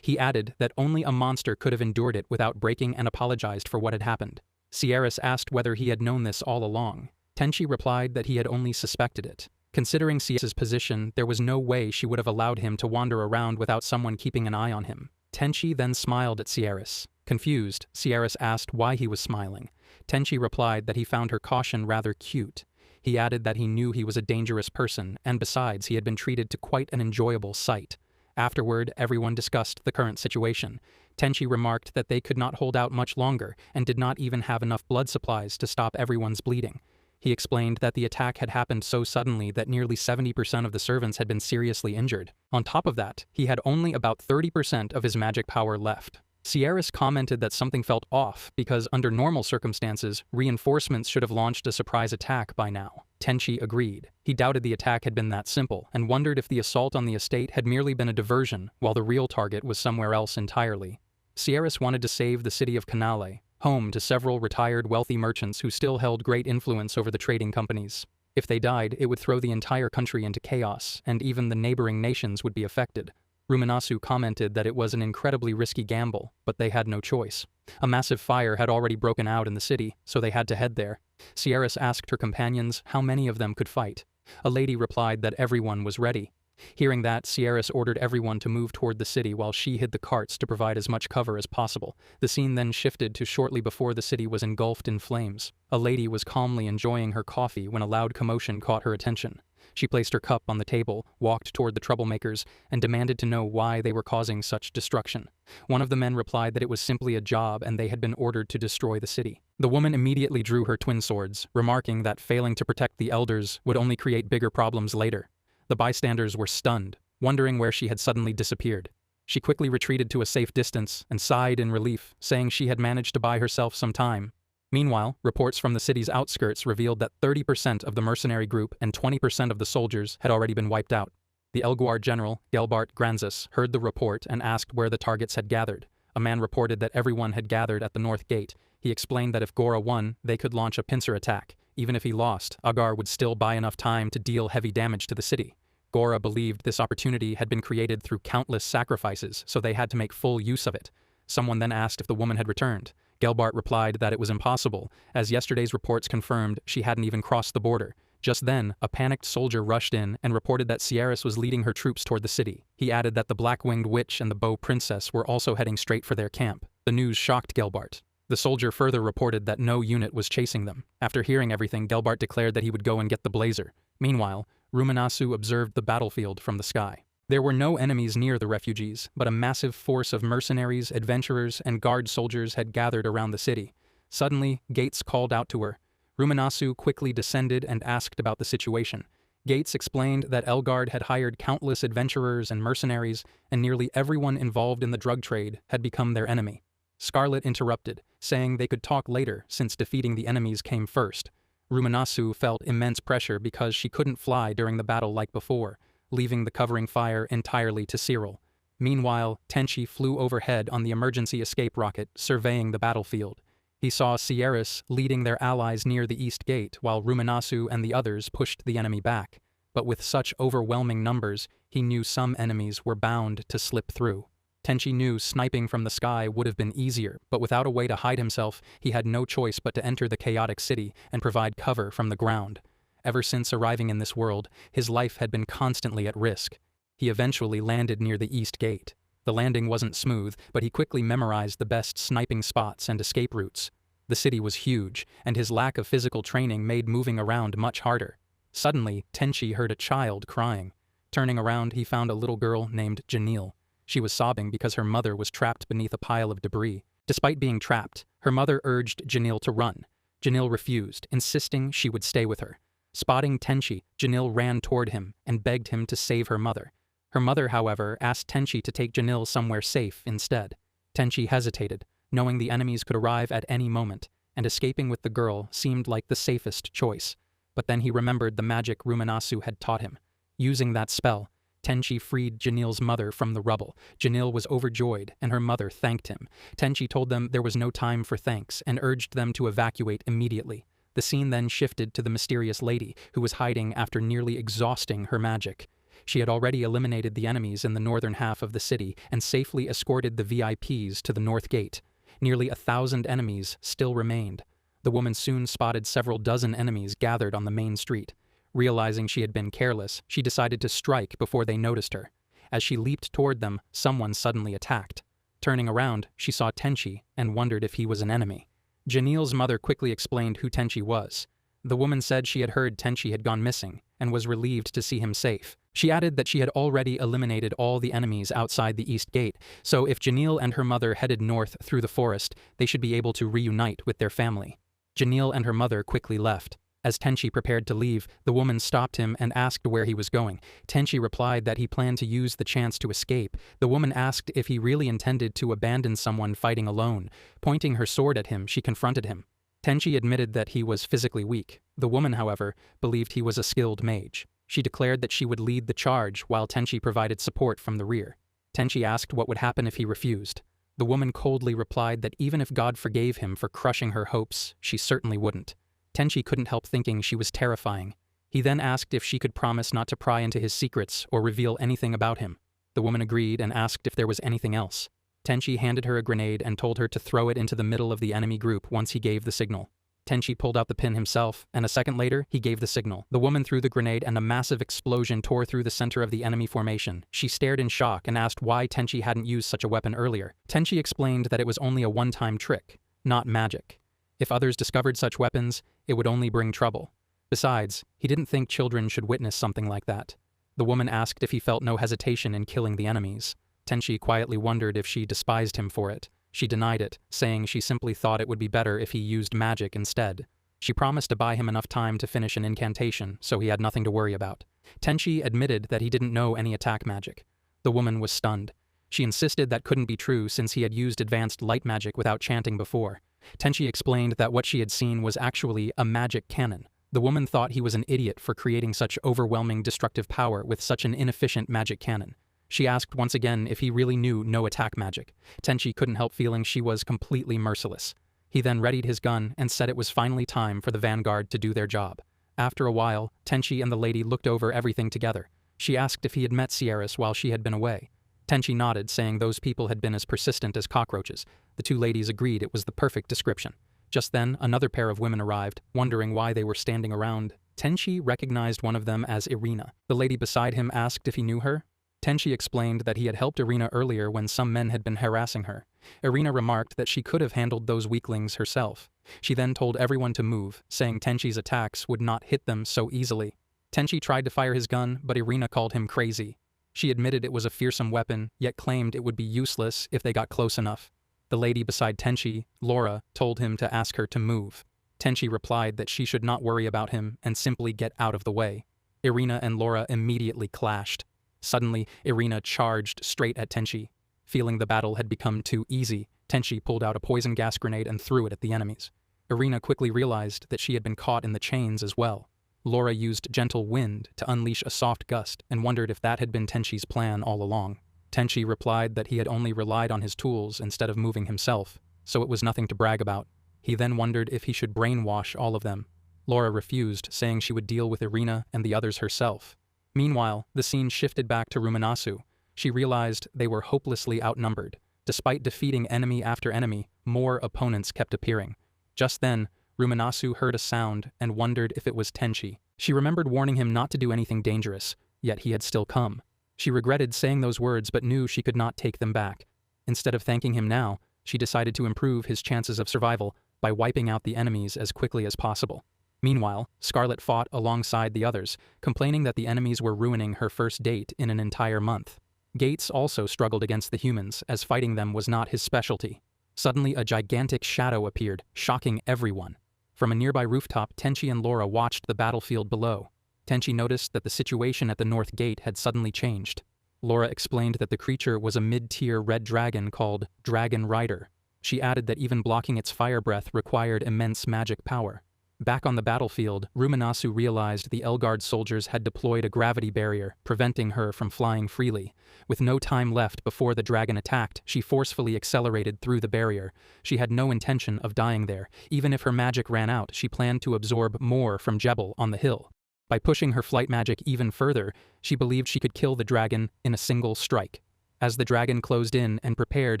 He added that only a monster could have endured it without breaking and apologized for what had happened. Sierras asked whether he had known this all along. Tenchi replied that he had only suspected it. Considering Sierras' position, there was no way she would have allowed him to wander around without someone keeping an eye on him. Tenchi then smiled at Sierras. Confused, Sierras asked why he was smiling. Tenchi replied that he found her caution rather cute. He added that he knew he was a dangerous person, and besides, he had been treated to quite an enjoyable sight. Afterward, everyone discussed the current situation. Tenchi remarked that they could not hold out much longer and did not even have enough blood supplies to stop everyone's bleeding. He explained that the attack had happened so suddenly that nearly 70% of the servants had been seriously injured. On top of that, he had only about 30% of his magic power left. Sierras commented that something felt off because under normal circumstances, reinforcements should have launched a surprise attack by now. Tenchi agreed. He doubted the attack had been that simple and wondered if the assault on the estate had merely been a diversion while the real target was somewhere else entirely. Sierras wanted to save the city of Canale, home to several retired wealthy merchants who still held great influence over the trading companies. If they died, it would throw the entire country into chaos, and even the neighboring nations would be affected. Ruminasu commented that it was an incredibly risky gamble, but they had no choice. A massive fire had already broken out in the city, so they had to head there. Sierras asked her companions how many of them could fight. A lady replied that everyone was ready. Hearing that, Sierras ordered everyone to move toward the city while she hid the carts to provide as much cover as possible. The scene then shifted to shortly before the city was engulfed in flames. A lady was calmly enjoying her coffee when a loud commotion caught her attention. She placed her cup on the table, walked toward the troublemakers, and demanded to know why they were causing such destruction. One of the men replied that it was simply a job and they had been ordered to destroy the city. The woman immediately drew her twin swords, remarking that failing to protect the elders would only create bigger problems later. The bystanders were stunned, wondering where she had suddenly disappeared. She quickly retreated to a safe distance and sighed in relief, saying she had managed to buy herself some time. Meanwhile, reports from the city's outskirts revealed that 30% of the mercenary group and 20% of the soldiers had already been wiped out. The Elguar general, Gelbart Granzis, heard the report and asked where the targets had gathered. A man reported that everyone had gathered at the north gate. He explained that if Gora won, they could launch a pincer attack. Even if he lost, Agar would still buy enough time to deal heavy damage to the city. Gora believed this opportunity had been created through countless sacrifices, so they had to make full use of it. Someone then asked if the woman had returned. Gelbart replied that it was impossible, as yesterday's reports confirmed she hadn't even crossed the border. Just then, a panicked soldier rushed in and reported that Sierras was leading her troops toward the city. He added that the Black-Winged Witch and the Bow Princess were also heading straight for their camp. The news shocked Gelbart. The soldier further reported that no unit was chasing them. After hearing everything, Gelbart declared that he would go and get the blazer. Meanwhile, Ruminasu observed the battlefield from the sky. There were no enemies near the refugees, but a massive force of mercenaries, adventurers, and guard soldiers had gathered around the city. Suddenly, Gates called out to her. Ruminasu quickly descended and asked about the situation. Gates explained that Elgard had hired countless adventurers and mercenaries, and nearly everyone involved in the drug trade had become their enemy. Scarlet interrupted, saying they could talk later since defeating the enemies came first. Ruminasu felt immense pressure because she couldn't fly during the battle like before, leaving the covering fire entirely to Cyril. Meanwhile, Tenchi flew overhead on the emergency escape rocket, surveying the battlefield. He saw Sierras leading their allies near the East Gate, while Ruminasu and the others pushed the enemy back. But with such overwhelming numbers, he knew some enemies were bound to slip through. Tenchi knew sniping from the sky would have been easier, but without a way to hide himself, he had no choice but to enter the chaotic city and provide cover from the ground. Ever since arriving in this world, his life had been constantly at risk. He eventually landed near the East Gate. The landing wasn't smooth, but he quickly memorized the best sniping spots and escape routes. The city was huge, and his lack of physical training made moving around much harder. Suddenly, Tenchi heard a child crying. Turning around, he found a little girl named Janelle. She was sobbing because her mother was trapped beneath a pile of debris. Despite being trapped, her mother urged Janelle to run. Janelle refused, insisting she would stay with her. Spotting Tenchi, Janelle ran toward him and begged him to save her mother. Her mother, however, asked Tenchi to take Janelle somewhere safe instead. Tenchi hesitated, knowing the enemies could arrive at any moment, and escaping with the girl seemed like the safest choice. But then he remembered the magic Ruminasu had taught him. Using that spell, Tenchi freed Janelle's mother from the rubble. Janelle was overjoyed, and her mother thanked him. Tenchi told them there was no time for thanks and urged them to evacuate immediately. The scene then shifted to the mysterious lady, who was hiding after nearly exhausting her magic. She had already eliminated the enemies in the northern half of the city and safely escorted the VIPs to the north gate. Nearly 1,000 enemies still remained. The woman soon spotted several dozen enemies gathered on the main street. Realizing she had been careless, she decided to strike before they noticed her. As she leaped toward them, someone suddenly attacked. Turning around, she saw Tenchi and wondered if he was an enemy. Janelle's mother quickly explained who Tenchi was. The woman said she had heard Tenchi had gone missing and was relieved to see him safe. She added that she had already eliminated all the enemies outside the East Gate, so if Janelle and her mother headed north through the forest, they should be able to reunite with their family. Janelle and her mother quickly left. As Tenchi prepared to leave, the woman stopped him and asked where he was going. Tenchi replied that he planned to use the chance to escape. The woman asked if he really intended to abandon someone fighting alone. Pointing her sword at him, she confronted him. Tenchi admitted that he was physically weak. The woman, however, believed he was a skilled mage. She declared that she would lead the charge while Tenchi provided support from the rear. Tenchi asked what would happen if he refused. The woman coldly replied that even if God forgave him for crushing her hopes, she certainly wouldn't. Tenchi couldn't help thinking she was terrifying. He then asked if she could promise not to pry into his secrets or reveal anything about him. The woman agreed and asked if there was anything else. Tenchi handed her a grenade and told her to throw it into the middle of the enemy group once he gave the signal. Tenchi pulled out the pin himself, and a second later, he gave the signal. The woman threw the grenade and a massive explosion tore through the center of the enemy formation. She stared in shock and asked why Tenchi hadn't used such a weapon earlier. Tenchi explained that it was only a one-time trick, not magic. If others discovered such weapons, it would only bring trouble. Besides, he didn't think children should witness something like that. The woman asked if he felt no hesitation in killing the enemies. Tenchi quietly wondered if she despised him for it. She denied it, saying she simply thought it would be better if he used magic instead. She promised to buy him enough time to finish an incantation, so he had nothing to worry about. Tenchi admitted that he didn't know any attack magic. The woman was stunned. She insisted that couldn't be true since he had used advanced light magic without chanting before. Tenchi explained that what she had seen was actually a magic cannon. The woman thought he was an idiot for creating such overwhelming destructive power with such an inefficient magic cannon. She asked once again if he really knew no attack magic. Tenchi couldn't help feeling she was completely merciless. He then readied his gun and said it was finally time for the vanguard to do their job. After a while, Tenchi and the lady looked over everything together. She asked if he had met Sierras while she had been away. Tenchi nodded, saying those people had been as persistent as cockroaches. The two ladies agreed it was the perfect description. Just then, another pair of women arrived, wondering why they were standing around. Tenchi recognized one of them as Irina. The lady beside him asked if he knew her. Tenchi explained that he had helped Irina earlier when some men had been harassing her. Irina remarked that she could have handled those weaklings herself. She then told everyone to move, saying Tenchi's attacks would not hit them so easily. Tenchi tried to fire his gun, but Irina called him crazy. She admitted it was a fearsome weapon, yet claimed it would be useless if they got close enough. The lady beside Tenchi, Laura, told him to ask her to move. Tenchi replied that she should not worry about him and simply get out of the way. Irina and Laura immediately clashed. Suddenly, Irina charged straight at Tenchi. Feeling the battle had become too easy, Tenchi pulled out a poison gas grenade and threw it at the enemies. Irina quickly realized that she had been caught in the chains as well. Laura used gentle wind to unleash a soft gust and wondered if that had been Tenchi's plan all along. Tenchi replied that he had only relied on his tools instead of moving himself, so it was nothing to brag about. He then wondered if he should brainwash all of them. Laura refused, saying she would deal with Irina and the others herself. Meanwhile, the scene shifted back to Ruminasu. She realized they were hopelessly outnumbered. Despite defeating enemy after enemy, more opponents kept appearing. Just then, Ruminasu heard a sound and wondered if it was Tenchi. She remembered warning him not to do anything dangerous, yet he had still come. She regretted saying those words but knew she could not take them back. Instead of thanking him now, she decided to improve his chances of survival by wiping out the enemies as quickly as possible. Meanwhile, Scarlet fought alongside the others, complaining that the enemies were ruining her first date in an entire month. Gates also struggled against the humans, as fighting them was not his specialty. Suddenly, a gigantic shadow appeared, shocking everyone. From a nearby rooftop, Tenchi and Laura watched the battlefield below. Tenchi noticed that the situation at the north gate had suddenly changed. Laura explained that the creature was a mid-tier red dragon called Dragon Rider. She added that even blocking its fire breath required immense magic power. Back on the battlefield, Ruminasu realized the Elgard soldiers had deployed a gravity barrier, preventing her from flying freely. With no time left before the dragon attacked, she forcefully accelerated through the barrier. She had no intention of dying there. Even if her magic ran out, she planned to absorb more from Jebel on the hill. By pushing her flight magic even further, she believed she could kill the dragon in a single strike. As the dragon closed in and prepared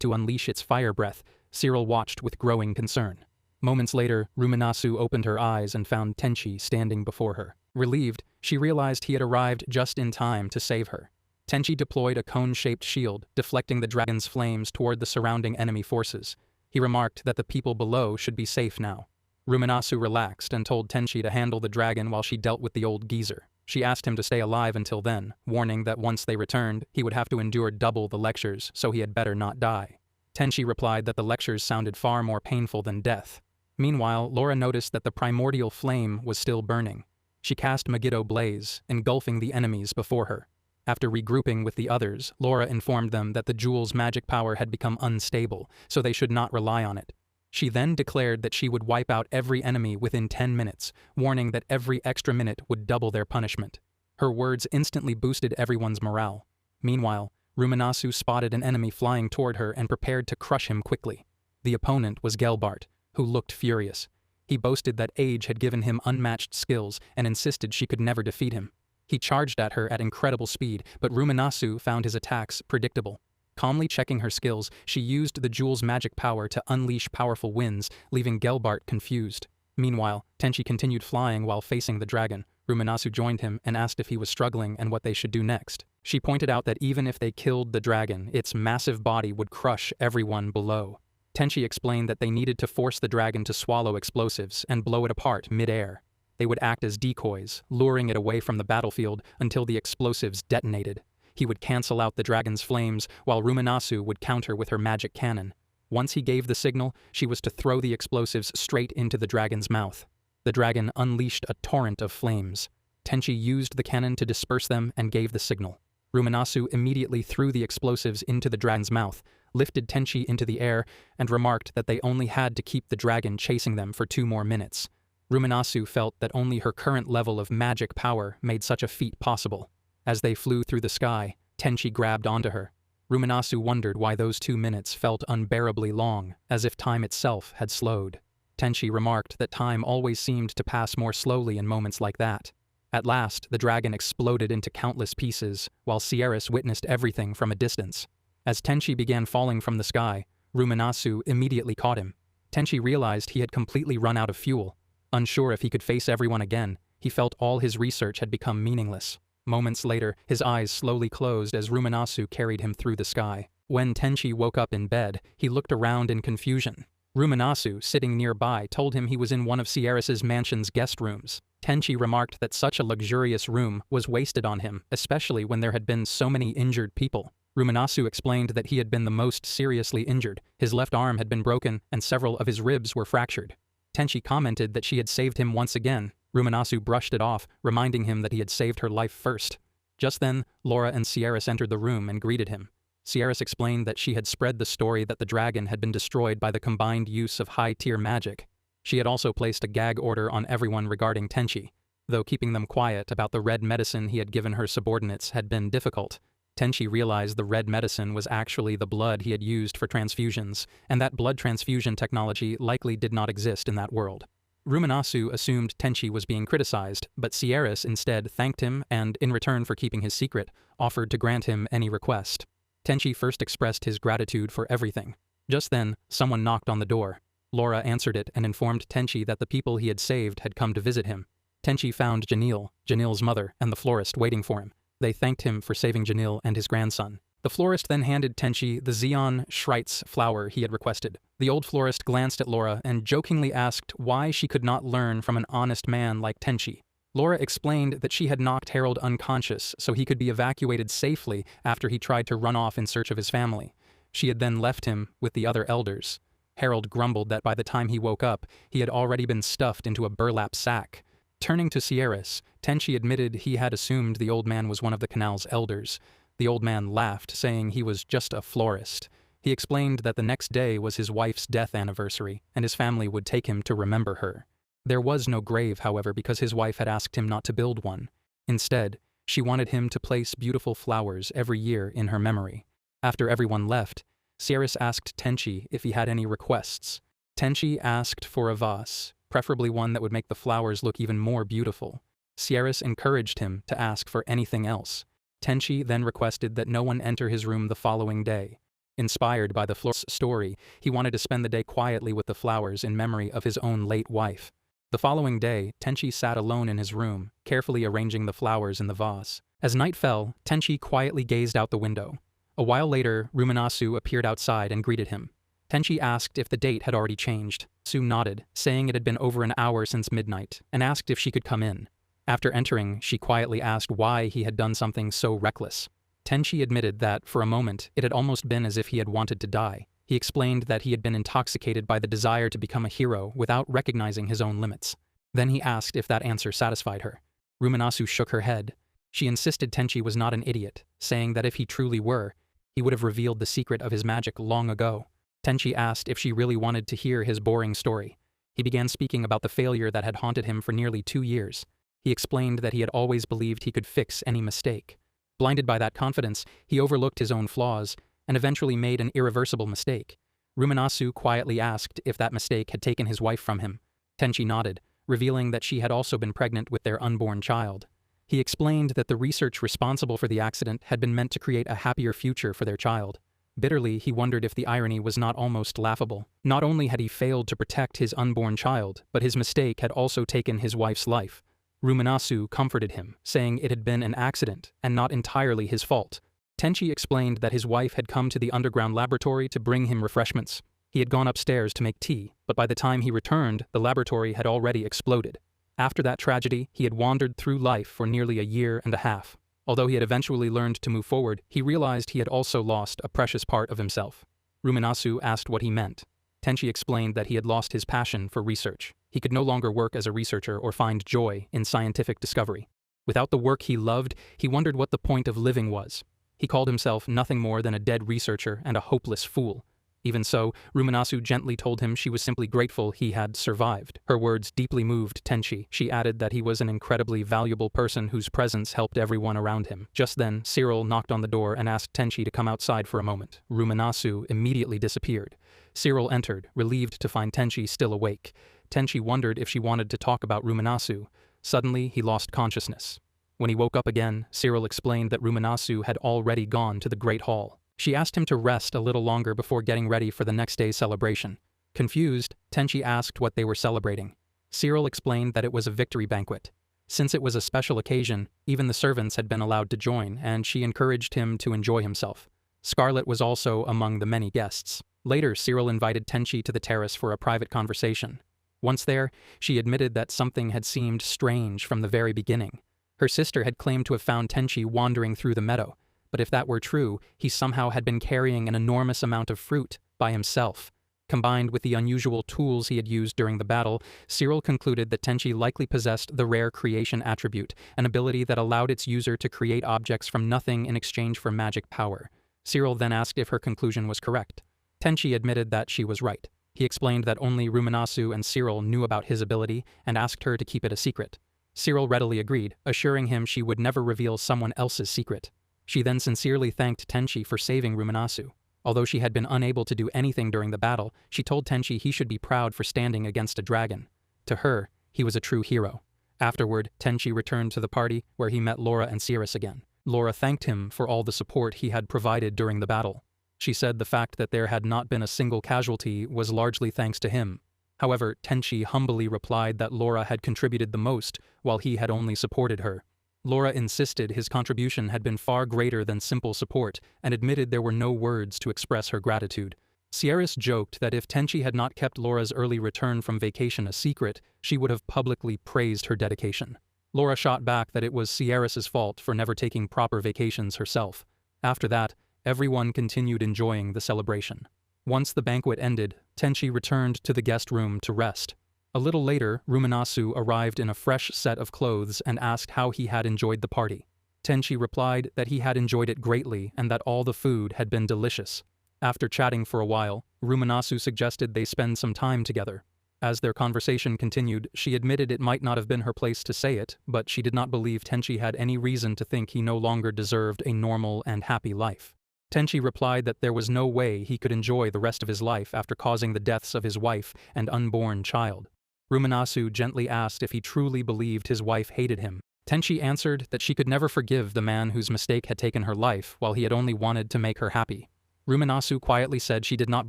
to unleash its fire breath, Cyril watched with growing concern. Moments later, Ruminasu opened her eyes and found Tenchi standing before her. Relieved, she realized he had arrived just in time to save her. Tenchi deployed a cone-shaped shield, deflecting the dragon's flames toward the surrounding enemy forces. He remarked that the people below should be safe now. Ruminasu relaxed and told Tenchi to handle the dragon while she dealt with the old geezer. She asked him to stay alive until then, warning that once they returned, he would have to endure double the lectures, so he had better not die. Tenchi replied that the lectures sounded far more painful than death. Meanwhile, Laura noticed that the primordial flame was still burning. She cast Megiddo Blaze, engulfing the enemies before her. After regrouping with the others, Laura informed them that the jewel's magic power had become unstable, so they should not rely on it. She then declared that she would wipe out every enemy within 10 minutes, warning that every extra minute would double their punishment. Her words instantly boosted everyone's morale. Meanwhile, Ruminasu spotted an enemy flying toward her and prepared to crush him quickly. The opponent was Gelbart, who looked furious. He boasted that age had given him unmatched skills and insisted she could never defeat him. He charged at her at incredible speed, but Ruminasu found his attacks predictable. Calmly checking her skills, she used the jewel's magic power to unleash powerful winds, leaving Gelbart confused. Meanwhile, Tenchi continued flying while facing the dragon. Ruminasu joined him and asked if he was struggling and what they should do next. She pointed out that even if they killed the dragon, its massive body would crush everyone below. Tenchi explained that they needed to force the dragon to swallow explosives and blow it apart mid-air. They would act as decoys, luring it away from the battlefield until the explosives detonated. He would cancel out the dragon's flames, while Ruminasu would counter with her magic cannon. Once he gave the signal, she was to throw the explosives straight into the dragon's mouth. The dragon unleashed a torrent of flames. Tenchi used the cannon to disperse them and gave the signal. Ruminasu immediately threw the explosives into the dragon's mouth, lifted Tenchi into the air, and remarked that they only had to keep the dragon chasing them for 2 more minutes. Ruminasu felt that only her current level of magic power made such a feat possible. As they flew through the sky, Tenchi grabbed onto her. Ruminasu wondered why those 2 minutes felt unbearably long, as if time itself had slowed. Tenchi remarked that time always seemed to pass more slowly in moments like that. At last, the dragon exploded into countless pieces, while Sierras witnessed everything from a distance. As Tenchi began falling from the sky, Ruminasu immediately caught him. Tenchi realized he had completely run out of fuel. Unsure if he could face everyone again, he felt all his research had become meaningless. Moments later, his eyes slowly closed as Ruminasu carried him through the sky. When Tenchi woke up in bed, he looked around in confusion. Ruminasu, sitting nearby, told him he was in one of Sierras' mansion's guest rooms. Tenchi remarked that such a luxurious room was wasted on him, especially when there had been so many injured people. Ruminasu explained that he had been the most seriously injured. His left arm had been broken, and several of his ribs were fractured. Tenchi commented that she had saved him once again. Ruminasu brushed it off, reminding him that he had saved her life first. Just then, Laura and Sierras entered the room and greeted him. Sierras explained that she had spread the story that the dragon had been destroyed by the combined use of high-tier magic. She had also placed a gag order on everyone regarding Tenchi. Though keeping them quiet about the red medicine he had given her subordinates had been difficult, Tenchi realized the red medicine was actually the blood he had used for transfusions, and that blood transfusion technology likely did not exist in that world. Ruminasu assumed Tenchi was being criticized, but Sierras instead thanked him and, in return for keeping his secret, offered to grant him any request. Tenchi first expressed his gratitude for everything. Just then, someone knocked on the door. Laura answered it and informed Tenchi that the people he had saved had come to visit him. Tenchi found Janil's mother, and the florist waiting for him. They thanked him for saving Janil and his grandson. The florist then handed Tenchi the Xeon Schreitz flower he had requested. The old florist glanced at Laura and jokingly asked why she could not learn from an honest man like Tenchi. Laura explained that she had knocked Harold unconscious so he could be evacuated safely after he tried to run off in search of his family. She had then left him with the other elders. Harold grumbled that by the time he woke up, he had already been stuffed into a burlap sack. Turning to Sierras, Tenchi admitted he had assumed the old man was one of the canal's elders. The old man laughed, saying he was just a florist. He explained that the next day was his wife's death anniversary, and his family would take him to remember her. There was no grave, however, because his wife had asked him not to build one. Instead, she wanted him to place beautiful flowers every year in her memory. After everyone left, Sierras asked Tenchi if he had any requests. Tenchi asked for a vase, preferably one that would make the flowers look even more beautiful. Sierras encouraged him to ask for anything else. Tenchi then requested that no one enter his room the following day. Inspired by the florist's story, he wanted to spend the day quietly with the flowers in memory of his own late wife. The following day, Tenchi sat alone in his room, carefully arranging the flowers in the vase. As night fell, Tenchi quietly gazed out the window. A while later, Ruminasu appeared outside and greeted him. Tenchi asked if the date had already changed. Su nodded, saying it had been over an hour since midnight, and asked if she could come in. After entering, she quietly asked why he had done something so reckless. Tenchi admitted that, for a moment, it had almost been as if he had wanted to die. He explained that he had been intoxicated by the desire to become a hero without recognizing his own limits. Then he asked if that answer satisfied her. Ruminasu shook her head. She insisted Tenchi was not an idiot, saying that if he truly were, he would have revealed the secret of his magic long ago. Tenchi asked if she really wanted to hear his boring story. He began speaking about the failure that had haunted him for nearly 2 years. He explained that he had always believed he could fix any mistake. Blinded by that confidence, he overlooked his own flaws and eventually made an irreversible mistake. Ruminasu quietly asked if that mistake had taken his wife from him. Tenchi nodded, revealing that she had also been pregnant with their unborn child. He explained that the research responsible for the accident had been meant to create a happier future for their child. Bitterly, he wondered if the irony was not almost laughable. Not only had he failed to protect his unborn child, but his mistake had also taken his wife's life. Ruminasu comforted him, saying it had been an accident and not entirely his fault. Tenchi explained that his wife had come to the underground laboratory to bring him refreshments. He had gone upstairs to make tea, but by the time he returned, the laboratory had already exploded. After that tragedy, he had wandered through life for nearly a year and a half. Although he had eventually learned to move forward, he realized he had also lost a precious part of himself. Ruminasu asked what he meant. Tenchi explained that he had lost his passion for research. He could no longer work as a researcher or find joy in scientific discovery. Without the work he loved, he wondered what the point of living was. He called himself nothing more than a dead researcher and a hopeless fool. Even so, Ruminasu gently told him she was simply grateful he had survived. Her words deeply moved Tenchi. She added that he was an incredibly valuable person whose presence helped everyone around him. Just then, Cyril knocked on the door and asked Tenchi to come outside for a moment. Ruminasu immediately disappeared. Cyril entered, relieved to find Tenchi still awake. Tenchi wondered if she wanted to talk about Ruminasu. Suddenly, he lost consciousness. When he woke up again, Cyril explained that Ruminasu had already gone to the Great Hall. She asked him to rest a little longer before getting ready for the next day's celebration. Confused, Tenchi asked what they were celebrating. Cyril explained that it was a victory banquet. Since it was a special occasion, even the servants had been allowed to join, and she encouraged him to enjoy himself. Scarlet was also among the many guests. Later, Cyril invited Tenchi to the terrace for a private conversation. Once there, she admitted that something had seemed strange from the very beginning. Her sister had claimed to have found Tenchi wandering through the meadow, but if that were true, he somehow had been carrying an enormous amount of fruit by himself. Combined with the unusual tools he had used during the battle, Cyril concluded that Tenchi likely possessed the rare creation attribute, an ability that allowed its user to create objects from nothing in exchange for magic power. Cyril then asked if her conclusion was correct. Tenchi admitted that she was right. He explained that only Ruminasu and Cyril knew about his ability and asked her to keep it a secret. Cyril readily agreed, assuring him she would never reveal someone else's secret. She then sincerely thanked Tenchi for saving Ruminasu. Although she had been unable to do anything during the battle, she told Tenchi he should be proud for standing against a dragon. To her, he was a true hero. Afterward, Tenchi returned to the party, where he met Laura and Sirius again. Laura thanked him for all the support he had provided during the battle. She said the fact that there had not been a single casualty was largely thanks to him. However, Tenchi humbly replied that Laura had contributed the most, while he had only supported her. Laura insisted his contribution had been far greater than simple support and admitted there were no words to express her gratitude. Sierras joked that if Tenchi had not kept Laura's early return from vacation a secret, she would have publicly praised her dedication. Laura shot back that it was Sierras' fault for never taking proper vacations herself. After that, everyone continued enjoying the celebration. Once the banquet ended, Tenchi returned to the guest room to rest. A little later, Ruminasu arrived in a fresh set of clothes and asked how he had enjoyed the party. Tenchi replied that he had enjoyed it greatly and that all the food had been delicious. After chatting for a while, Ruminasu suggested they spend some time together. As their conversation continued, she admitted it might not have been her place to say it, but she did not believe Tenchi had any reason to think he no longer deserved a normal and happy life. Tenchi replied that there was no way he could enjoy the rest of his life after causing the deaths of his wife and unborn child. Ruminasu gently asked if he truly believed his wife hated him. Tenchi answered that she could never forgive the man whose mistake had taken her life while he had only wanted to make her happy. Ruminasu quietly said she did not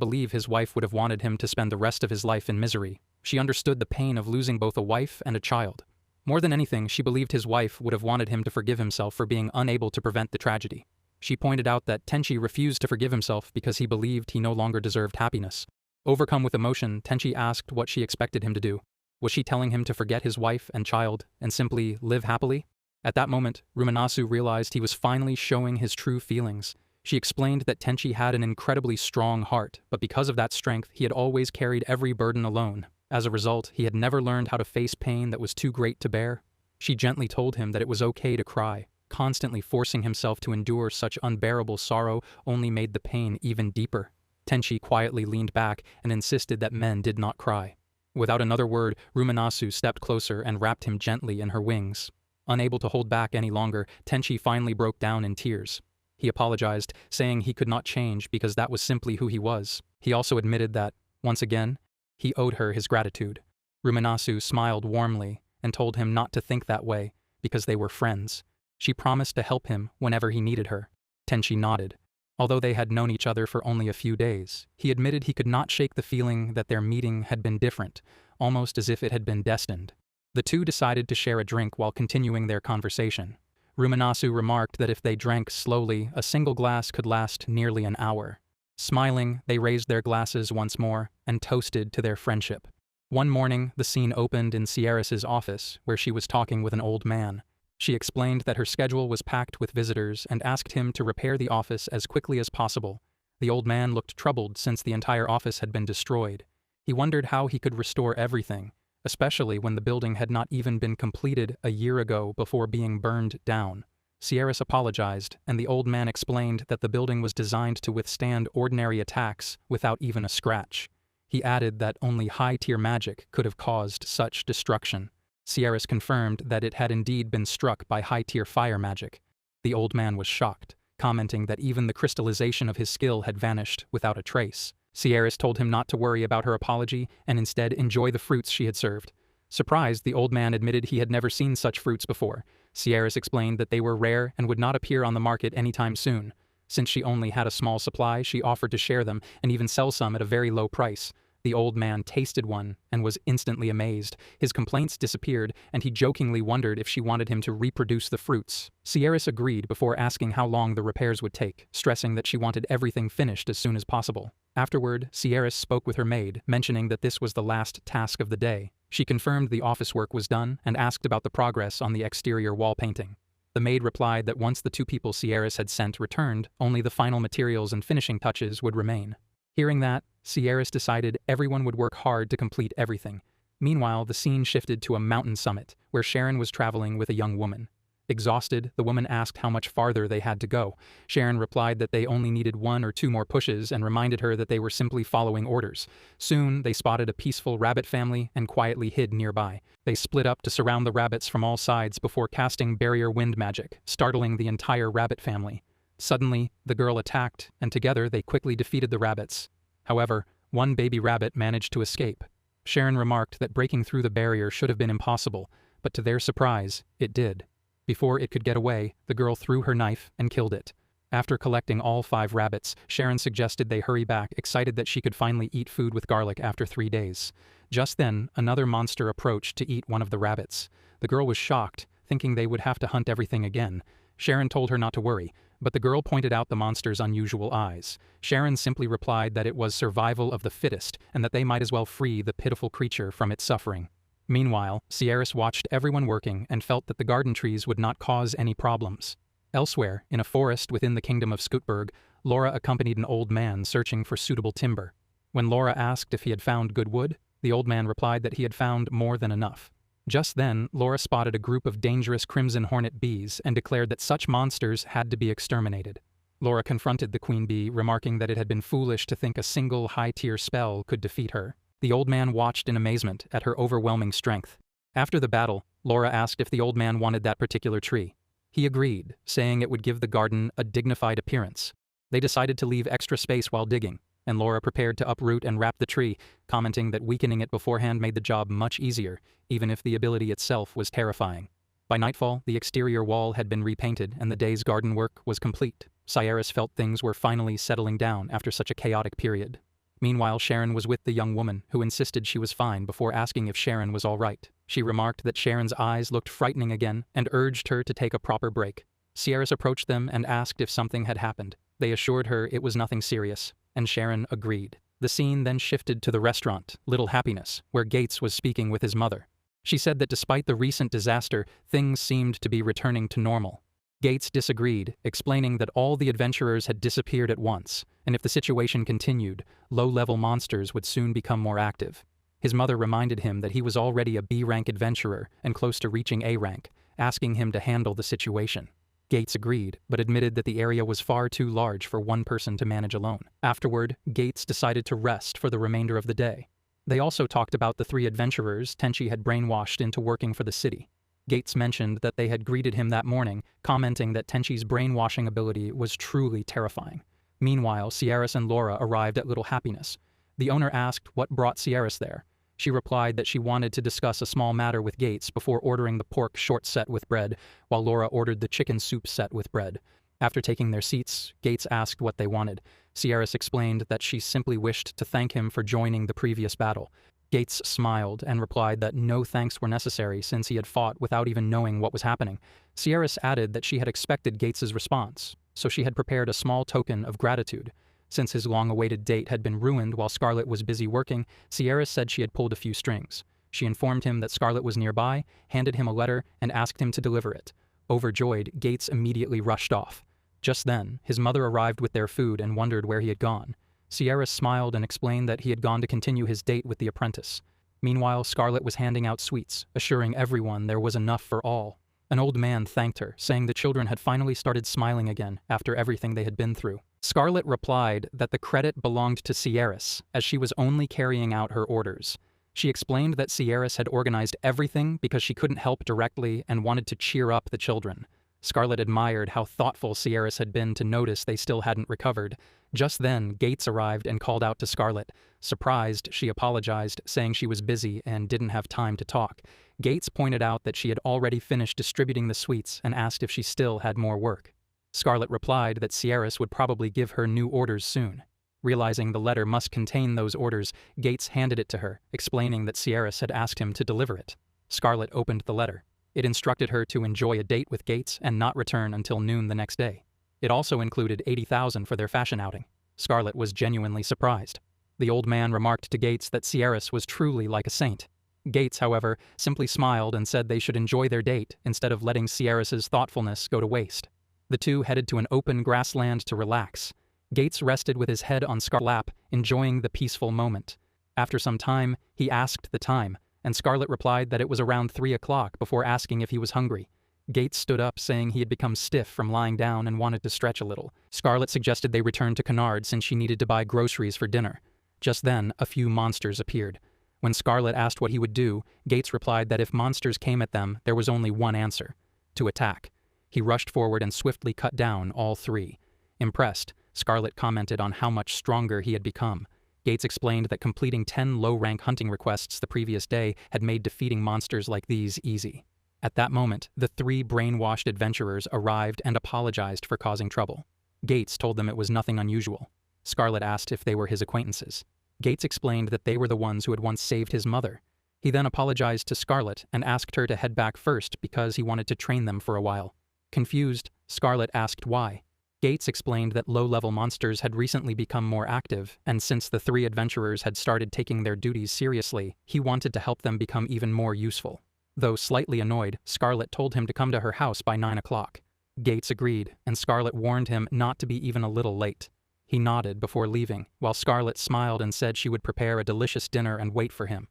believe his wife would have wanted him to spend the rest of his life in misery. She understood the pain of losing both a wife and a child. More than anything, she believed his wife would have wanted him to forgive himself for being unable to prevent the tragedy. She pointed out that Tenchi refused to forgive himself because he believed he no longer deserved happiness. Overcome with emotion, Tenchi asked what she expected him to do. Was she telling him to forget his wife and child and simply live happily? At that moment, Ruminasu realized he was finally showing his true feelings. She explained that Tenchi had an incredibly strong heart, but because of that strength, he had always carried every burden alone. As a result, he had never learned how to face pain that was too great to bear. She gently told him that it was okay to cry. Constantly forcing himself to endure such unbearable sorrow only made the pain even deeper. Tenchi quietly leaned back and insisted that men did not cry. Without another word, Ruminasu stepped closer and wrapped him gently in her wings. Unable to hold back any longer, Tenchi finally broke down in tears. He apologized, saying he could not change because that was simply who he was. He also admitted that, once again, he owed her his gratitude. Ruminasu smiled warmly and told him not to think that way because they were friends. She promised to help him whenever he needed her. Tenchi nodded. Although they had known each other for only a few days, he admitted he could not shake the feeling that their meeting had been different, almost as if it had been destined. The two decided to share a drink while continuing their conversation. Ruminasu remarked that if they drank slowly, a single glass could last nearly an hour. Smiling, they raised their glasses once more and toasted to their friendship. One morning, the scene opened in Sierras' office, where she was talking with an old man. She explained that her schedule was packed with visitors and asked him to repair the office as quickly as possible. The old man looked troubled since the entire office had been destroyed. He wondered how he could restore everything, especially when the building had not even been completed a year ago before being burned down. Sierras apologized, and the old man explained that the building was designed to withstand ordinary attacks without even a scratch. He added that only high-tier magic could have caused such destruction. Sierras confirmed that it had indeed been struck by high-tier fire magic. The old man was shocked, commenting that even the crystallization of his skill had vanished without a trace. Sierras told him not to worry about her apology and instead enjoy the fruits she had served. Surprised, the old man admitted he had never seen such fruits before. Sierras explained that they were rare and would not appear on the market anytime soon. Since she only had a small supply, she offered to share them and even sell some at a very low price. The old man tasted one and was instantly amazed. His complaints disappeared, and he jokingly wondered if she wanted him to reproduce the fruits. Sierras agreed before asking how long the repairs would take, stressing that she wanted everything finished as soon as possible. Afterward, Sierras spoke with her maid, mentioning that this was the last task of the day. She confirmed the office work was done and asked about the progress on the exterior wall painting. The maid replied that once the two people Sierras had sent returned, only the final materials and finishing touches would remain. Hearing that, Sierras decided everyone would work hard to complete everything. Meanwhile, the scene shifted to a mountain summit, where Sharon was traveling with a young woman. Exhausted, the woman asked how much farther they had to go. Sharon replied that they only needed 1 or 2 more pushes and reminded her that they were simply following orders. Soon, they spotted a peaceful rabbit family and quietly hid nearby. They split up to surround the rabbits from all sides before casting barrier wind magic, startling the entire rabbit family. Suddenly, the girl attacked, and together they quickly defeated the rabbits. However, one baby rabbit managed to escape. Sharon remarked that breaking through the barrier should have been impossible, but to their surprise, it did. Before it could get away, the girl threw her knife and killed it. After collecting all 5 rabbits, Sharon suggested they hurry back, excited that she could finally eat food with garlic after 3 days. Just then, another monster approached to eat one of the rabbits. The girl was shocked, thinking they would have to hunt everything again. Sharon told her not to worry, but the girl pointed out the monster's unusual eyes. Sharon simply replied that it was survival of the fittest and that they might as well free the pitiful creature from its suffering. Meanwhile, Sierras watched everyone working and felt that the garden trees would not cause any problems. Elsewhere, in a forest within the kingdom of Skutberg, Laura accompanied an old man searching for suitable timber. When Laura asked if he had found good wood, the old man replied that he had found more than enough. Just then, Laura spotted a group of dangerous crimson hornet bees and declared that such monsters had to be exterminated. Laura confronted the queen bee, remarking that it had been foolish to think a single high-tier spell could defeat her. The old man watched in amazement at her overwhelming strength. After the battle, Laura asked if the old man wanted that particular tree. He agreed, saying it would give the garden a dignified appearance. They decided to leave extra space while digging, and Laura prepared to uproot and wrap the tree, commenting that weakening it beforehand made the job much easier, even if the ability itself was terrifying. By nightfall, the exterior wall had been repainted and the day's garden work was complete. Sierras felt things were finally settling down after such a chaotic period. Meanwhile, Sharon was with the young woman, who insisted she was fine before asking if Sharon was all right. She remarked that Sharon's eyes looked frightening again and urged her to take a proper break. Sierras approached them and asked if something had happened. They assured her it was nothing serious, and Sharon agreed. The scene then shifted to the restaurant, Little Happiness, where Gates was speaking with his mother. She said that despite the recent disaster, things seemed to be returning to normal. Gates disagreed, explaining that all the adventurers had disappeared at once, and if the situation continued, low-level monsters would soon become more active. His mother reminded him that he was already a B-rank adventurer and close to reaching A rank, asking him to handle the situation. Gates agreed, but admitted that the area was far too large for one person to manage alone. Afterward, Gates decided to rest for the remainder of the day. They also talked about the 3 adventurers Tenchi had brainwashed into working for the city. Gates mentioned that they had greeted him that morning, commenting that Tenchi's brainwashing ability was truly terrifying. Meanwhile, Sierras and Laura arrived at Little Happiness. The owner asked what brought Sierras there. She replied that she wanted to discuss a small matter with Gates before ordering the pork short set with bread, while Laura ordered the chicken soup set with bread. After taking their seats, Gates asked what they wanted. Sierras explained that she simply wished to thank him for joining the previous battle. Gates smiled and replied that no thanks were necessary since he had fought without even knowing what was happening. Sierras added that she had expected Gates's response, so she had prepared a small token of gratitude. Since his long-awaited date had been ruined while Scarlet was busy working, Sierras said she had pulled a few strings. She informed him that Scarlet was nearby, handed him a letter, and asked him to deliver it. Overjoyed, Gates immediately rushed off. Just then, his mother arrived with their food and wondered where he had gone. Sierras smiled and explained that he had gone to continue his date with the apprentice. Meanwhile, Scarlet was handing out sweets, assuring everyone there was enough for all. An old man thanked her, saying the children had finally started smiling again after everything they had been through. Scarlet replied that the credit belonged to Sierras, as she was only carrying out her orders. She explained that Sierras had organized everything because she couldn't help directly and wanted to cheer up the children. Scarlet admired how thoughtful Sierras had been to notice they still hadn't recovered. Just then, Gates arrived and called out to Scarlet. Surprised, she apologized, saying she was busy and didn't have time to talk. Gates pointed out that she had already finished distributing the sweets and asked if she still had more work. Scarlet replied that Sierras would probably give her new orders soon. Realizing the letter must contain those orders, Gates handed it to her, explaining that Sierras had asked him to deliver it. Scarlet opened the letter. It instructed her to enjoy a date with Gates and not return until noon the next day. It also included $80,000 for their fashion outing. Scarlet was genuinely surprised. The old man remarked to Gates that Sierras was truly like a saint. Gates, however, simply smiled and said they should enjoy their date instead of letting Sierras's thoughtfulness go to waste. The two headed to an open grassland to relax. Gates rested with his head on Scarlet's lap, enjoying the peaceful moment. After some time, he asked the time, and Scarlet replied that it was around 3 o'clock before asking if he was hungry. Gates stood up, saying he had become stiff from lying down and wanted to stretch a little. Scarlet suggested they return to Canard since she needed to buy groceries for dinner. Just then, a few monsters appeared. When Scarlet asked what he would do, Gates replied that if monsters came at them, there was only one answer: to attack. He rushed forward and swiftly cut down all 3. Impressed, Scarlet commented on how much stronger he had become. Gates explained that completing 10 low-rank hunting requests the previous day had made defeating monsters like these easy. At that moment, the 3 brainwashed adventurers arrived and apologized for causing trouble. Gates told them it was nothing unusual. Scarlet asked if they were his acquaintances. Gates explained that they were the ones who had once saved his mother. He then apologized to Scarlet and asked her to head back first because he wanted to train them for a while. Confused, Scarlet asked why. Gates explained that low-level monsters had recently become more active, and since the 3 adventurers had started taking their duties seriously, he wanted to help them become even more useful. Though slightly annoyed, Scarlet told him to come to her house by 9 o'clock. Gates agreed, and Scarlet warned him not to be even a little late. He nodded before leaving, while Scarlet smiled and said she would prepare a delicious dinner and wait for him.